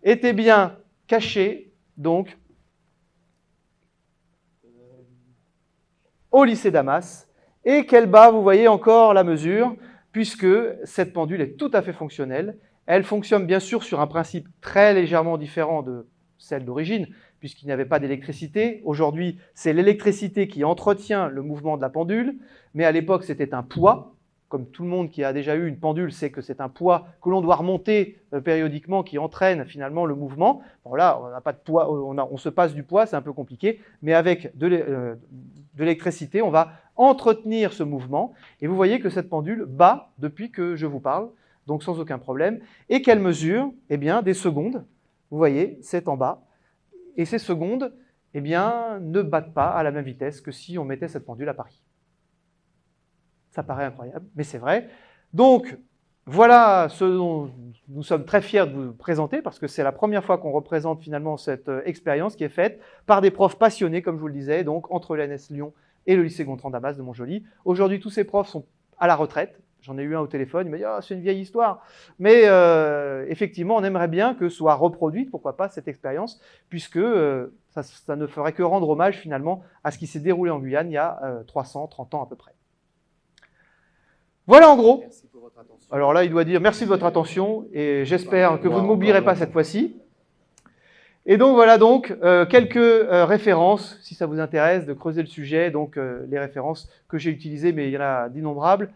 était bien cachée donc au lycée Damas, et qu'elle bat, vous voyez encore la mesure, puisque cette pendule est tout à fait fonctionnelle. Elle fonctionne bien sûr sur un principe très légèrement différent de celle d'origine, puisqu'il n'y avait pas d'électricité. Aujourd'hui, c'est l'électricité qui entretient le mouvement de la pendule, mais à l'époque, c'était un poids. Comme tout le monde qui a déjà eu une pendule sait que c'est un poids que l'on doit remonter périodiquement qui entraîne finalement le mouvement. Bon là, on n'a pas de poids, on se passe du poids, c'est un peu compliqué, mais avec de l'électricité, on va entretenir ce mouvement. Et vous voyez que cette pendule bat depuis que je vous parle. donc sans aucun problème, et qu'elle mesure eh bien, des secondes. Vous voyez, c'est en bas. Et ces secondes eh bien, ne battent pas à la même vitesse que si on mettait cette pendule à Paris. Ça paraît incroyable, mais c'est vrai. Donc, voilà ce dont nous sommes très fiers de vous présenter, parce que c'est la première fois qu'on représente finalement cette expérience qui est faite par des profs passionnés, comme je vous le disais, donc entre l'ENS Lyon et le lycée Gontran Damas de Montjoly. Aujourd'hui, tous ces profs sont à la retraite. J'en ai eu un au téléphone, il m'a dit « Ah, c'est une vieille histoire ». Mais effectivement, on aimerait bien que soit reproduite, pourquoi pas, cette expérience, puisque ça ne ferait que rendre hommage finalement à ce qui s'est déroulé en Guyane il y a 330 ans à peu près. Voilà en gros. Merci pour votre attention. Alors là, il doit dire merci de votre attention et j'espère que vous ne m'oublierez pas cette fois-ci. Et donc voilà donc quelques références, si ça vous intéresse de creuser le sujet, donc les références que j'ai utilisées, mais il y en a d'innombrables.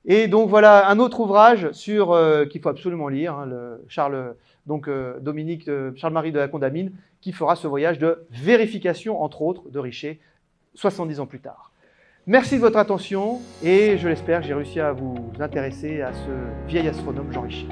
Et donc voilà un autre ouvrage sur qu'il faut absolument lire, hein, Charles Marie de la Condamine, qui fera ce voyage de vérification, entre autres, de Richer, 70 ans plus tard. Merci de votre attention et je l'espère que j'ai réussi à vous intéresser à ce vieil astronome Jean Richer.